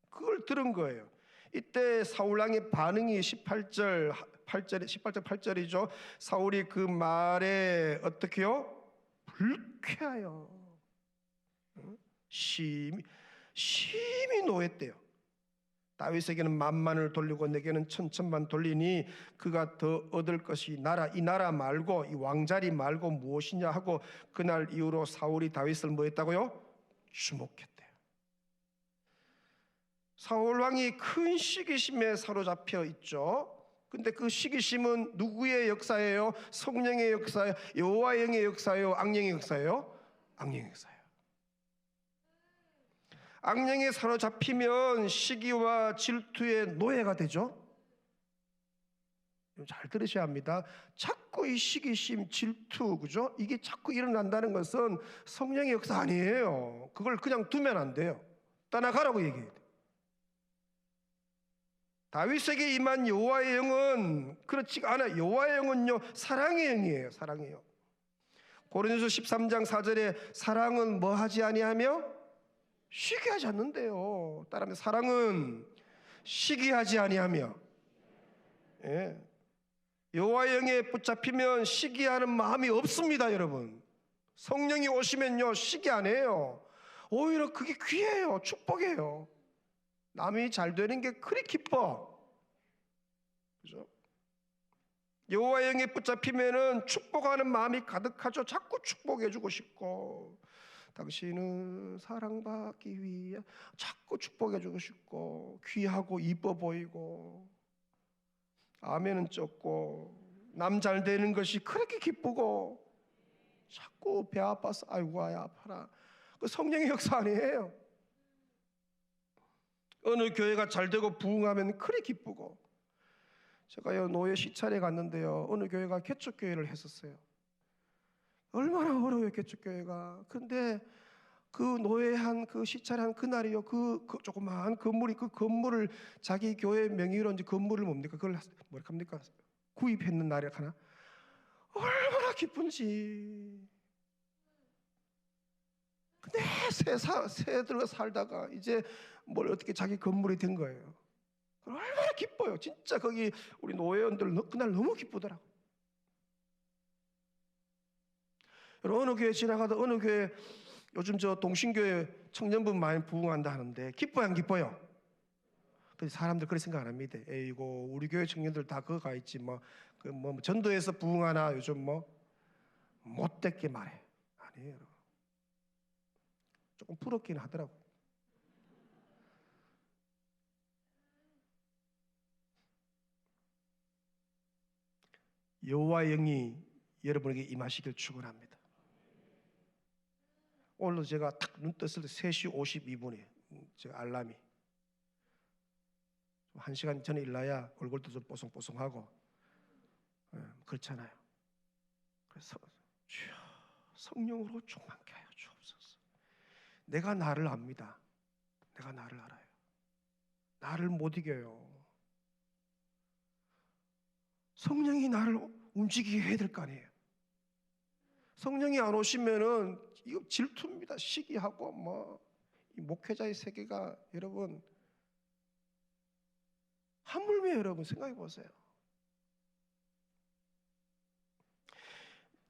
그걸 들은 거예요. 이때 사울왕의 반응이 18절 8절이죠. 사울이 그 말에 어떻게요? 불쾌하여 심히 노했대요. 다윗에게는 만만을 돌리고 내게는 천천만 돌리니 그가 더 얻을 것이 이 나라 말고 이 왕자리 말고 무엇이냐 하고 그날 이후로 사울이 다윗을 뭐 했다고요? 주목했대요. 사울 왕이 큰 시기심에 사로잡혀 있죠. 근데 그 시기심은 누구의 역사예요? 성령의 역사예요? 여호와의 영의 역사예요? 악령의 역사예요? 악령의 역사예요. 악령에 사로잡히면 시기와 질투의 노예가 되죠. 잘 들으셔야 합니다. 자꾸 이 시기심, 질투, 그죠? 이게 자꾸 일어난다는 것은 성령의 역사 아니에요. 그걸 그냥 두면 안 돼요. 떠나가라고 얘기해요. 다윗에게 임한 여호와의 영은 그렇지 않아요. 여호와의 영은요 사랑의 영이에요. 사랑의 영. 고린도서 13장 4절에 사랑은 뭐 하지 아니하며 시기하지 않는데요. 따라하면 사랑은 시기하지 아니하며. 예. 여호와의 영에 붙잡히면 시기하는 마음이 없습니다, 여러분. 성령이 오시면요 시기 안 해요. 오히려 그게 귀해요. 축복이에요. 남이 잘 되는 게 그리 기뻐. 그죠? 여호와의 영에 붙잡히면은 축복하는 마음이 가득하죠. 자꾸 축복해주고 싶고, 당신은 사랑받기 위해 자꾸 축복해주고 싶고, 귀하고 이뻐 보이고, 아멘은 적고, 남 잘 되는 것이 그렇게 기쁘고, 자꾸 배 아파서 아이고 아파라. 그 성령의 역사 아니에요. 어느 교회가 잘 되고 부흥하면 그리 기쁘고. 제가요 노예 시찰에 갔는데요, 어느 교회가 개척교회를 했었어요. 얼마나 어려워요 개척교회가. 근데 그 노예한 그 시찰한 그날이요, 그 조그마한 건물이, 그 건물을 자기 교회 명의로 이제 건물을 뭡니까? 그걸 뭐라 합니까? 구입했는 날에 하나 얼마나 기쁜지. 근데 새 들어 살다가 이제 뭘 어떻게 자기 건물이 된 거예요. 얼마나 기뻐요. 진짜 거기 우리 노회원들 그날 너무 기쁘더라고. 여러분, 어느 교회 지나가다 어느 교회 요즘 저 동신교회 청년분 많이 부흥한다 하는데 기뻐요, 안 기뻐요? 근데 사람들 그렇게 생각 안 합니다. 에이고 우리 교회 청년들 다 그거 가 있지 뭐 전도에서 부흥하나 요즘 뭐 못됐게 말해. 아니에요. 조금 부럽긴 하더라고. 여호와의 영이 여러분에게 임하시길 축원합니다. 오늘 제가 딱 눈 떴을 때 3시 52분에 제 알람이 1시간 전에 일어나야 얼굴도 좀 뽀송뽀송하고 그렇잖아요. 그래서 주여 성령으로 충만케 하여 주옵소서. 내가 나를 압니다. 내가 나를 알아요. 나를 못 이겨요. 성령이 나를 움직이게 해야 될 거 아니에요. 성령이 안 오시면은 이거 질투입니다. 시기하고 이 목회자의 세계가 여러분 하물며 여러분 생각해 보세요.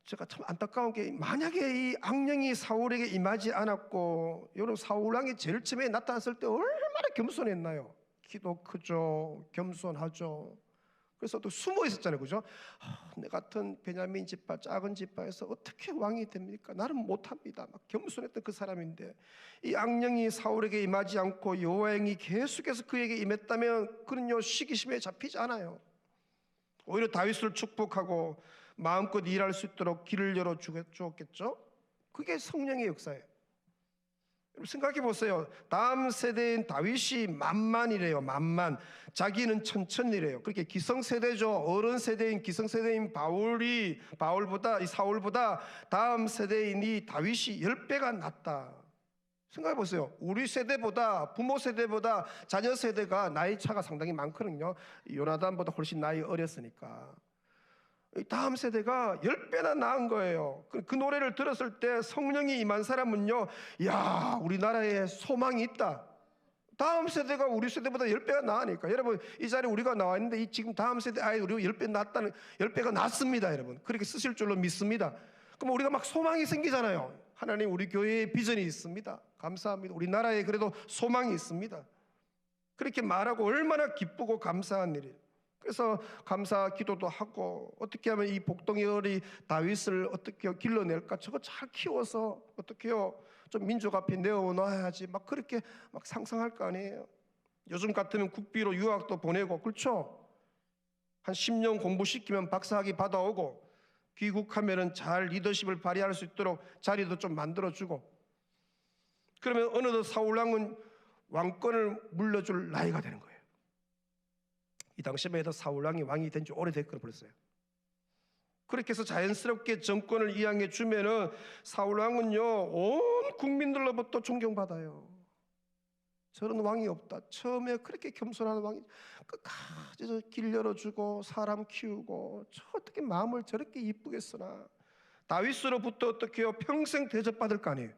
제가 참 안타까운 게 만약에 이 악령이 사울에게 임하지 않았고 여러분 사울 왕이 제일 처음에 나타났을 때 얼마나 겸손했나요? 키도 크죠. 겸손하죠. 그래서 또 숨어 있었잖아요. 그죠? 내 같은 베냐민 지파 작은 지파에서 어떻게 왕이 됩니까? 나는 못합니다. 막 겸손했던 그 사람인데 이 악령이 사울에게 임하지 않고 여호와의 영이 계속해서 그에게 임했다면 그는요 시기심에 잡히지 않아요. 오히려 다윗을 축복하고 마음껏 일할 수 있도록 길을 열어주었겠죠. 그게 성령의 역사예요. 생각해 보세요. 다음 세대인 다윗이 만만이래요. 만만. 자기는 천천히래요. 그렇게 기성세대죠. 어른 세대인 기성세대인 바울보다 이 사울보다 다음 세대인 이 다윗이 10배가 낫다. 생각해 보세요. 우리 세대보다 부모 세대보다 자녀 세대가 나이 차가 상당히 많거든요. 요나단보다 훨씬 나이 어렸으니까. 다음 세대가 10배나 나은 거예요. 그 노래를 들었을 때 성령이 임한 사람은요, 야, 우리나라에 소망이 있다. 다음 세대가 우리 세대보다 10배가 나으니까. 여러분, 이 자리에 우리가 나와 있는데 지금 다음 세대 우리가 10배가 낫습니다, 여러분. 그렇게 쓰실 줄로 믿습니다. 그럼 우리가 막 소망이 생기잖아요. 하나님, 우리 교회에 비전이 있습니다. 감사합니다. 우리나라에 그래도 소망이 있습니다. 그렇게 말하고 얼마나 기쁘고 감사한 일이에요. 그래서 감사 기도도 하고 어떻게 하면 이 복동의 어리 다윗을 어떻게 길러낼까? 저거 잘 키워서 어떻게요? 좀 민족 앞에 내어놔야지. 막 그렇게 막 상상할 거 아니에요. 요즘 같으면 국비로 유학도 보내고 그렇죠? 한 10년 공부시키면 박사학위 받아오고 귀국하면은 잘 리더십을 발휘할 수 있도록 자리도 좀 만들어주고 그러면 어느덧 사울왕은 왕권을 물려줄 나이가 되는 거예요. 이 당시에 해도 사울왕이 왕이 된 지 오래됐거든요. 벌써요. 그렇게 해서 자연스럽게 정권을 이양해 주면은 사울왕은요 온 국민들로부터 존경받아요. 저런 왕이 없다. 처음에 그렇게 겸손한 왕이 끝까지 길 열어주고 사람 키우고 저 어떻게 마음을 저렇게 이쁘게 쓰나. 다윗으로부터 어떻게요 평생 대접받을 거 아니에요.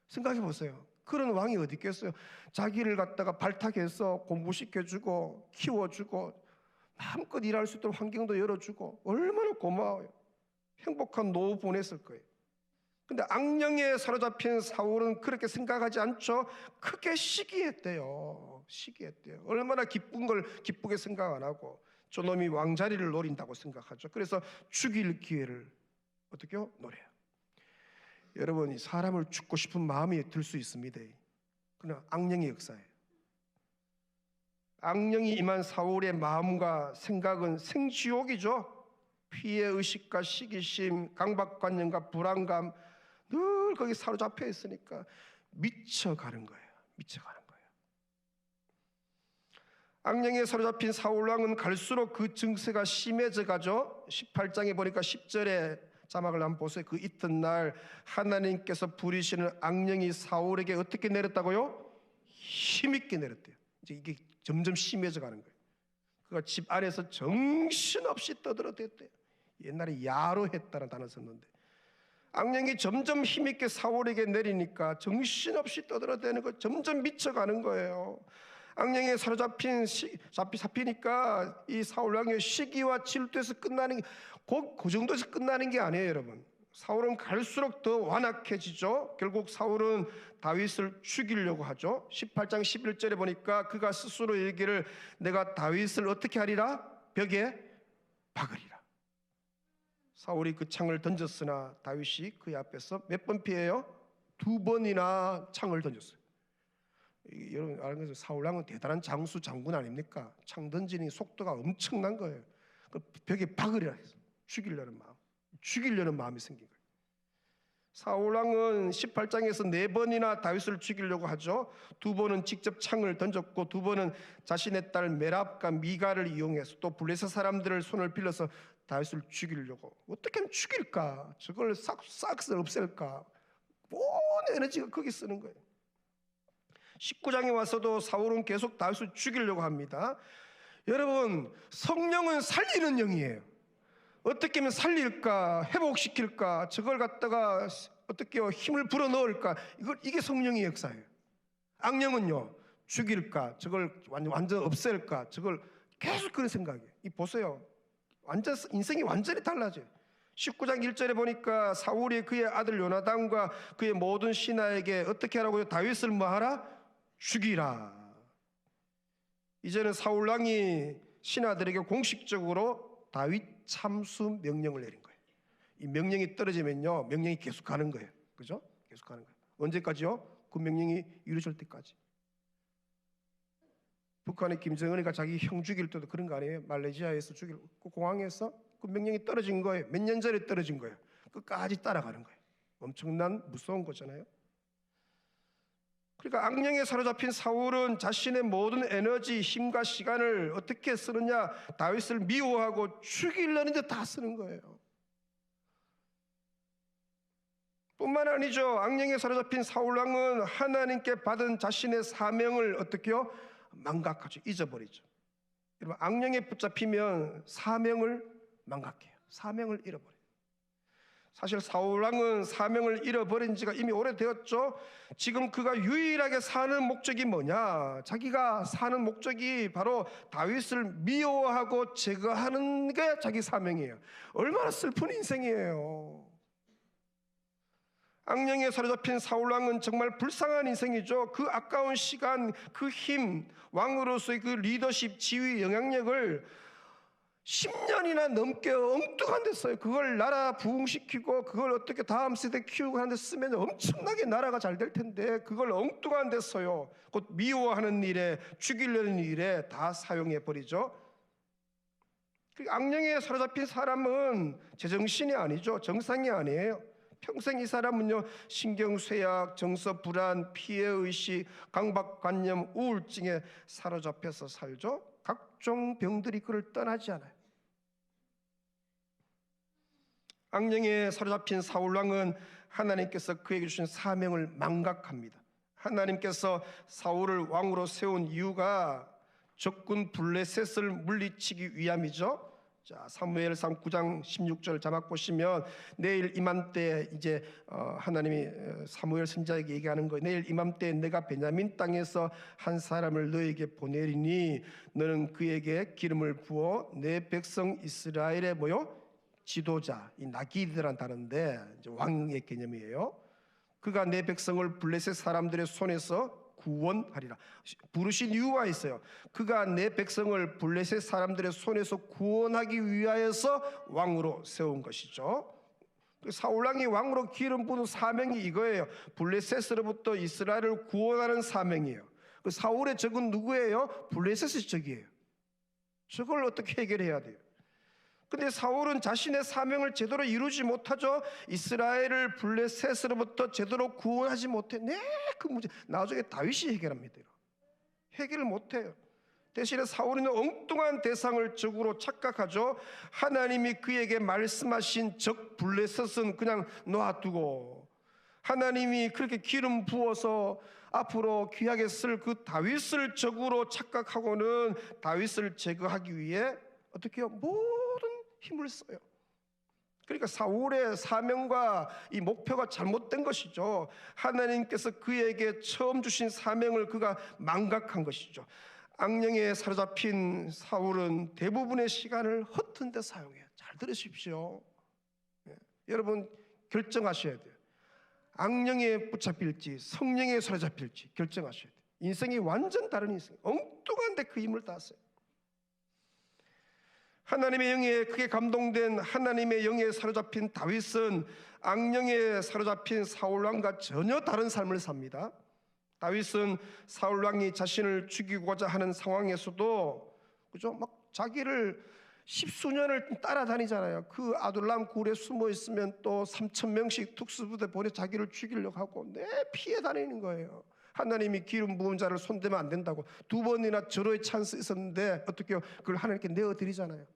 생각해 보세요. 그런 왕이 어디 있겠어요. 자기를 갖다가 발탁해서 공부시켜주고 키워주고 마음껏 일할 수 있도록 환경도 열어주고 얼마나 고마워요. 행복한 노후 보냈을 거예요. 근데 악령에 사로잡힌 사울은 그렇게 생각하지 않죠. 크게 시기했대요. 얼마나 기쁜 걸 기쁘게 생각 안 하고 저놈이 왕자리를 노린다고 생각하죠. 그래서 죽일 기회를 어떻게요? 노려요. 여러분, 사람을 죽고 싶은 마음이 들 수 있습니다. 그러나 악령의 역사예요. 악령이 임한 사울의 마음과 생각은 생지옥이죠. 피해 의식과 시기심, 강박관념과 불안감 늘 거기 사로잡혀 있으니까 미쳐가는 거예요. 악령에 사로잡힌 사울왕은 갈수록 그 증세가 심해져 가죠. 18장에 보니까 10절에 자막을 한번 보세요. 그 이튿날 하나님께서 부리시는 악령이 사울에게 어떻게 내렸다고요? 힘있게 내렸대요. 이제 이게 점점 심해져 가는 거예요. 그가 집 안에서 정신없이 떠들어댔대요. 옛날에 야로했다는 단어 썼는데 악령이 점점 힘있게 사울에게 내리니까 정신없이 떠들어대는 거 점점 미쳐가는 거예요. 악령에 잡히니까 이 사울 왕의 시기와 질투에서 끝나는 게 그 정도에서 끝나는 게 아니에요, 여러분. 사울은 갈수록 더 완악해지죠. 결국 사울은 다윗을 죽이려고 하죠. 18장 11절에 보니까 그가 스스로 얘기를 내가 다윗을 어떻게 하리라? 벽에 박으리라. 사울이 그 창을 던졌으나 다윗이 그의 앞에서 몇 번 피해요? 2번이나 창을 던졌어요. 여러분 아는 것은 사울 왕은 대단한 장수 장군 아닙니까? 창 던지는 속도가 엄청난 거예요. 그 벽에 박으리라 했어요. 죽이려는 마음이 생긴 거예요. 사울 왕은 18장에서 4번이나 다윗을 죽이려고 하죠. 2번은 직접 창을 던졌고 2번은 자신의 딸 메랍과 미가를 이용해서 또 블레셋 사람들을 손을 빌려서 다윗을 죽이려고. 어떻게 하면 죽일까? 저걸 싹 없앨까? 모든 에너지가 거기 쓰는 거예요. 19장에 와서도 사울은 계속 다윗을 죽이려고 합니다. 여러분, 성령은 살리는 영이에요. 어떻게 하면 살릴까, 회복시킬까, 저걸 갖다가 어떻게 힘을 불어넣을까, 이게 성령의 역사예요. 악령은요, 죽일까, 저걸 완전 없앨까, 저걸 계속 그런 생각이에요. 보세요, 인생이 완전히 달라져요. 19장 1절에 보니까 사울이 그의 아들 요나단과 그의 모든 신하에게 어떻게 하라고요? 다윗을 뭐하라? 죽이라. 이제는 사울 왕이 신하들에게 공식적으로 다윗 참수 명령을 내린 거예요. 이 명령이 떨어지면요, 명령이 계속 가는 거예요. 그죠? 계속 가는 거예요. 언제까지요? 그 명령이 이루어질 때까지. 북한의 김정은이가 자기 형 죽일 때도 그런 거 아니에요? 말레이시아에서 그 공항에서 그 명령이 떨어진 거예요. 몇 년 전에 떨어진 거예요. 끝까지 따라가는 거예요. 엄청난 무서운 거잖아요. 그러니까 악령에 사로잡힌 사울은 자신의 모든 에너지, 힘과 시간을 어떻게 쓰느냐? 다윗을 미워하고 죽이려는 데 다 쓰는 거예요. 뿐만 아니죠. 악령에 사로잡힌 사울 왕은 하나님께 받은 자신의 사명을 어떻게요? 망각하죠. 잊어버리죠. 여러분, 악령에 붙잡히면 사명을 망각해요. 사명을 잃어버려요. 사실 사울 왕은 사명을 잃어버린 지가 이미 오래되었죠. 지금 그가 유일하게 사는 목적이 뭐냐? 자기가 사는 목적이 바로 다윗을 미워하고 제거하는 게 자기 사명이에요. 얼마나 슬픈 인생이에요. 악령에 사로잡힌 사울 왕은 정말 불쌍한 인생이죠. 그 아까운 시간, 그 힘, 왕으로서의 그 리더십, 지위, 영향력을 10년이나 넘게 엉뚱한 데 써요. 그걸 나라 부흥시키고 그걸 어떻게 다음 세대 키우고 하는 데 쓰면 엄청나게 나라가 잘 될 텐데 그걸 엉뚱한 데 써요. 곧 미워하는 일에, 죽이려는 일에 다 사용해 버리죠. 악령에 사로잡힌 사람은 제정신이 아니죠. 정상이 아니에요. 평생 이 사람은요, 신경쇠약, 정서불안, 피해의식, 강박관념, 우울증에 사로잡혀서 살죠. 각종 병들이 그를 떠나지 않아요. 악령에 사로잡힌 사울 왕은 하나님께서 그에게 주신 사명을 망각합니다. 하나님께서 사울을 왕으로 세운 이유가 적군 블레셋을 물리치기 위함이죠. 자, 사무엘상 9장 16절 자막 보시면 내일 이맘때 이제 하나님이 사무엘 선지자에게 얘기하는 거예요. 내일 이맘때 내가 베냐민 땅에서 한 사람을 너에게 보내리니 너는 그에게 기름을 부어 내 백성 이스라엘의 뭐요? 지도자, 이 나기드라는 단어인데 이제 왕의 개념이에요. 그가 내 백성을 블레셋 사람들의 손에서 구원하리라. 부르신 이유가 있어요. 그가 내 백성을 블레셋 사람들의 손에서 구원하기 위하여서 왕으로 세운 것이죠. 사울 왕이 왕으로 기름 부은 사명이 이거예요. 블레셋으로부터 이스라엘을 구원하는 사명이에요. 그 사울의 적은 누구예요? 블레셋의 적이에요. 저걸 어떻게 해결해야 돼요? 근데 사울은 자신의 사명을 제대로 이루지 못하죠. 이스라엘을 블레셋으로부터 제대로 구원하지 못해. 그 문제 나중에 다윗이 해결합니다. 해결을 못해요. 대신에 사울은 엉뚱한 대상을 적으로 착각하죠. 하나님이 그에게 말씀하신 적 블레셋은 그냥 놔두고 하나님이 그렇게 기름 부어서 앞으로 귀하게 쓸 그 다윗을 적으로 착각하고는 다윗을 제거하기 위해 어떻게 해요? 모든 힘을 써요. 그러니까 사울의 사명과 이 목표가 잘못된 것이죠. 하나님께서 그에게 처음 주신 사명을 그가 망각한 것이죠. 악령에 사로잡힌 사울은 대부분의 시간을 허튼 데 사용해요. 잘 들으십시오. 여러분 결정하셔야 돼요. 악령에 붙잡힐지 성령에 사로잡힐지 결정하셔야 돼요. 인생이 완전 다른 인생, 엉뚱한데 그 힘을 다 써요. 하나님의 영에 크게 감동된 하나님의 영에 사로잡힌 다윗은 악령에 사로잡힌 사울왕과 전혀 다른 삶을 삽니다. 다윗은 사울왕이 자신을 죽이고자 하는 상황에서도 그죠? 막 자기를 십수년을 따라다니잖아요. 그 아둘람 굴에 숨어 있으면 또 3,000명씩 특수부대 보내 자기를 죽이려고 하고 내 피해 다니는 거예요. 하나님이 기름 부은 자를 손대면 안 된다고 2번이나 절호의 찬스 있었는데 어떻게 그걸 하나님께 내어드리잖아요.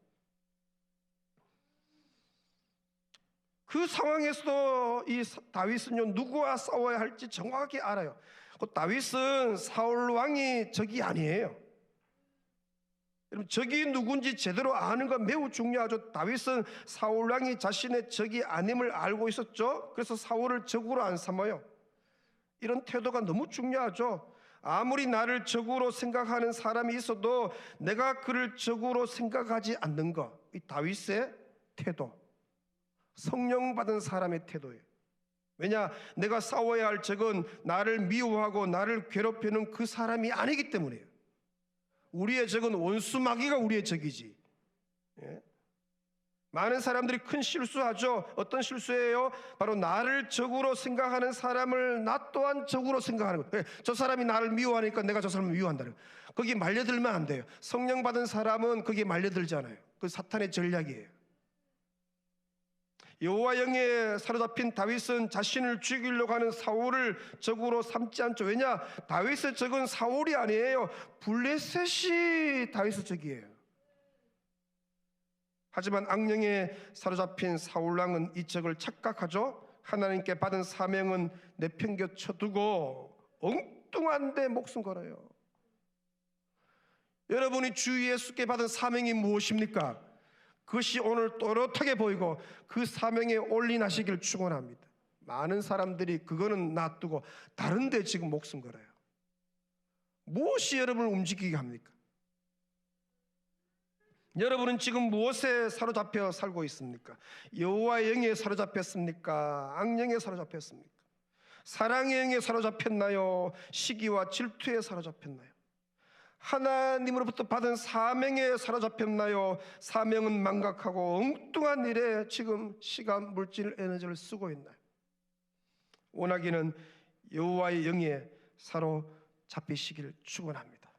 그 상황에서도 이 다윗은요 누구와 싸워야 할지 정확하게 알아요. 다윗은 사울 왕이 적이 아니에요. 여러분 적이 누군지 제대로 아는 건 매우 중요하죠. 다윗은 사울 왕이 자신의 적이 아님을 알고 있었죠. 그래서 사울을 적으로 안 삼아요. 이런 태도가 너무 중요하죠. 아무리 나를 적으로 생각하는 사람이 있어도 내가 그를 적으로 생각하지 않는 것, 이 다윗의 태도, 성령 받은 사람의 태도예요. 왜냐? 내가 싸워야 할 적은 나를 미워하고 나를 괴롭히는 그 사람이 아니기 때문이에요. 우리의 적은 원수 마귀가 우리의 적이지. 예? 많은 사람들이 큰 실수하죠. 어떤 실수예요? 바로 나를 적으로 생각하는 사람을 나 또한 적으로 생각하는 거예요. 저 사람이 나를 미워하니까 내가 저 사람을 미워한다는 거예요. 거기에 말려들면 안 돼요. 성령 받은 사람은 거기에 말려들잖아요. 그 사탄의 전략이에요. 여호와 영에 사로잡힌 다윗은 자신을 죽이려고 하는 사울을 적으로 삼지 않죠. 왜냐? 다윗의 적은 사울이 아니에요. 블레셋이 다윗의 적이에요. 하지만 악령에 사로잡힌 사울왕은 이 적을 착각하죠. 하나님께 받은 사명은 내팽겨 쳐두고 엉뚱한 데 목숨 걸어요. 여러분이 주 예수께 받은 사명이 무엇입니까? 그것이 오늘 또렷하게 보이고 그 사명에 올인하시길 축원합니다. 많은 사람들이 그거는 놔두고 다른 데 지금 목숨 걸어요. 무엇이 여러분을 움직이게 합니까? 여러분은 지금 무엇에 사로잡혀 살고 있습니까? 여호와의 영에 사로잡혔습니까? 악령에 사로잡혔습니까? 사랑의 영에 사로잡혔나요? 시기와 질투에 사로잡혔나요? 하나님으로부터 받은 사명에 사로잡혔나요? 사명은 망각하고 엉뚱한 일에 지금 시간, 물질, 에너지를 쓰고 있나요? 원하기는 여호와의 영에 사로잡히시기를 축원합니다.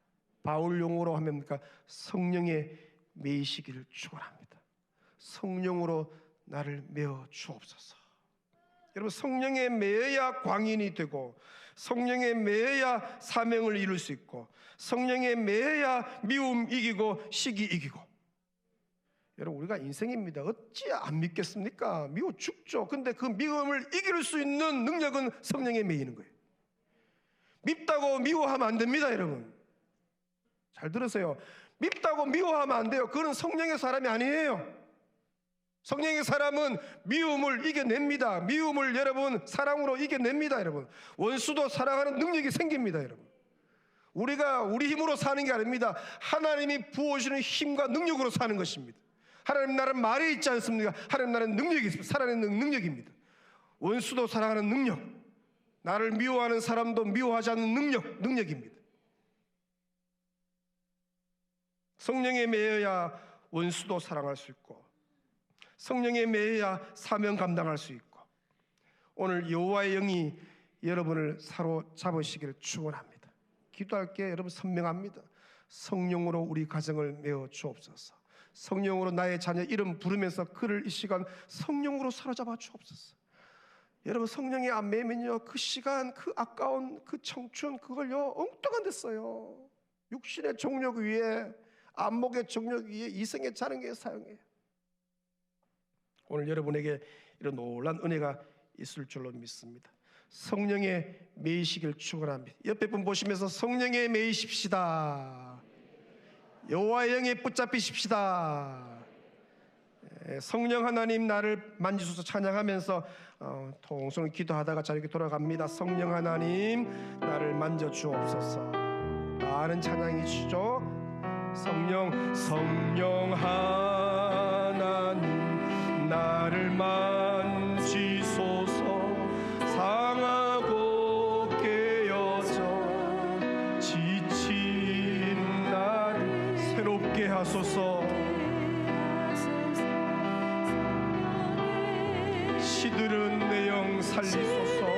바울용어로 하면 성령에 매이시기를 축원합니다. 성령으로 나를 메어 주옵소서. 여러분 성령에 매여야 광인이 되고 성령에 매여야 사명을 이룰 수 있고 성령에 매여야 미움 이기고 시기 이기고. 여러분 우리가 인생입니다. 어찌 안 믿겠습니까? 미워 죽죠. 근데 그 미움을 이길 수 있는 능력은 성령에 매이는 거예요. 밉다고 미워하면 안 됩니다. 여러분 잘 들으세요. 밉다고 미워하면 안 돼요. 그건 성령의 사람이 아니에요. 성령의 사람은 미움을 이겨냅니다. 미움을 여러분 사랑으로 이겨냅니다. 여러분 원수도 사랑하는 능력이 생깁니다. 여러분 우리가 우리 힘으로 사는 게 아닙니다. 하나님이 부어주시는 힘과 능력으로 사는 것입니다. 하나님 나라는 말에 있지 않습니까? 하나님 나라는 능력이 있습니다. 살아내는 능력입니다. 원수도 사랑하는 능력, 나를 미워하는 사람도 미워하지 않는 능력입니다. 성령에 매여야 원수도 사랑할 수 있고 성령에 매여야 사명 감당할 수 있고 오늘 여호와의 영이 여러분을 사로잡으시기를 축원합니다. 기도할게. 여러분 선명합니다. 성령으로 우리 가정을 메어 주옵소서. 성령으로 나의 자녀 이름 부르면서 그를 이 시간 성령으로 사로잡아 주옵소서. 여러분 성령이 안 매면요 그 시간 그 아까운 그 청춘 그걸요 엉뚱한 데 써요. 육신의 정욕 위에 안목의 정욕 위에 이성의 자랑에 사용해요. 오늘 여러분에게 이런 놀란 은혜가 있을 줄로 믿습니다. 성령의 매이시길 축원합니다. 옆에 분 보시면서 성령의 매이십시다. 여호와의 영에 붙잡히십시다. 성령 하나님 나를 만지소서 찬양하면서 통성을 기도하다가 자리에 돌아갑니다. 성령 하나님 나를 만져주옵소서. 많은 찬양이시죠. 성령 하나님 나를 만지소서. 상하고 깨어져 지친 나를 새롭게 하소서. 시들은 내 영 살리소서.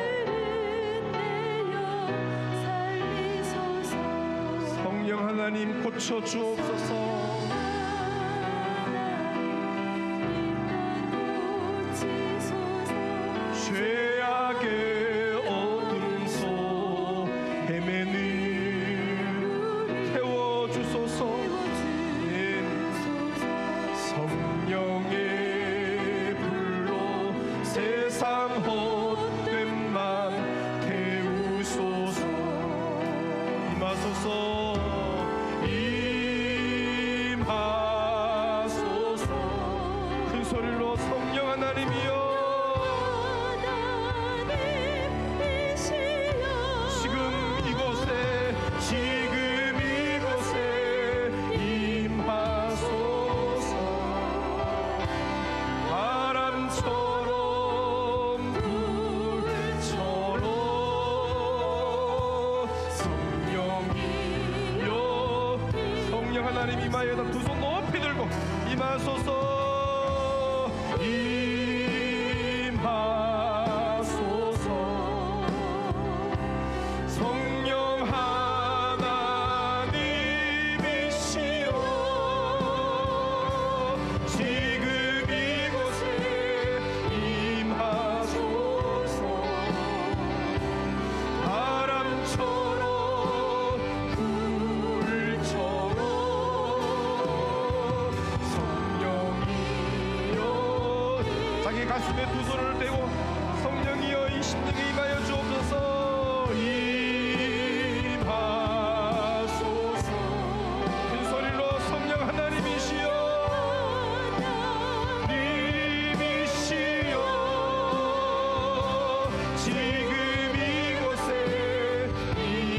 성령 하나님 고쳐 주옵소서. 죄악의 어둠 속 헤매는 태워주소서. 성령의 불로 세상 헛된 맘 태우소서. 임하소서. 임하소서. 큰 소리로 성령 하나님이여 하나님 임하여다. 두 손 높이 들고 임하소서. 임하소서. 성령 하나님이시여 지금 이곳에 임하소서. 바람처럼 자기 가슴에 두 손을 대고 성령이여 이 심령에 임하여 주옵소서. 임하소서. 큰 소리로 성령 하나님이시여 님이시여 지금 이곳에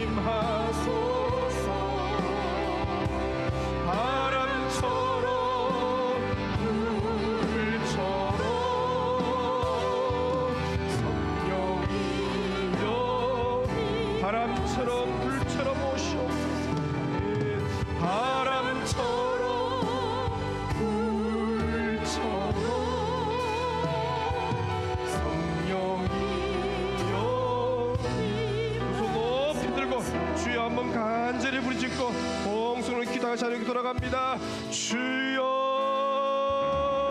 임하소서. 바람처럼 불처럼 바람처럼 불처럼 오시옵소서. 바람처럼 불처럼 성령이여 두 손 높이 들고 주여 한번 간절히 부르짖고 봉송을 기도하여 자리에 돌아갑니다. 주여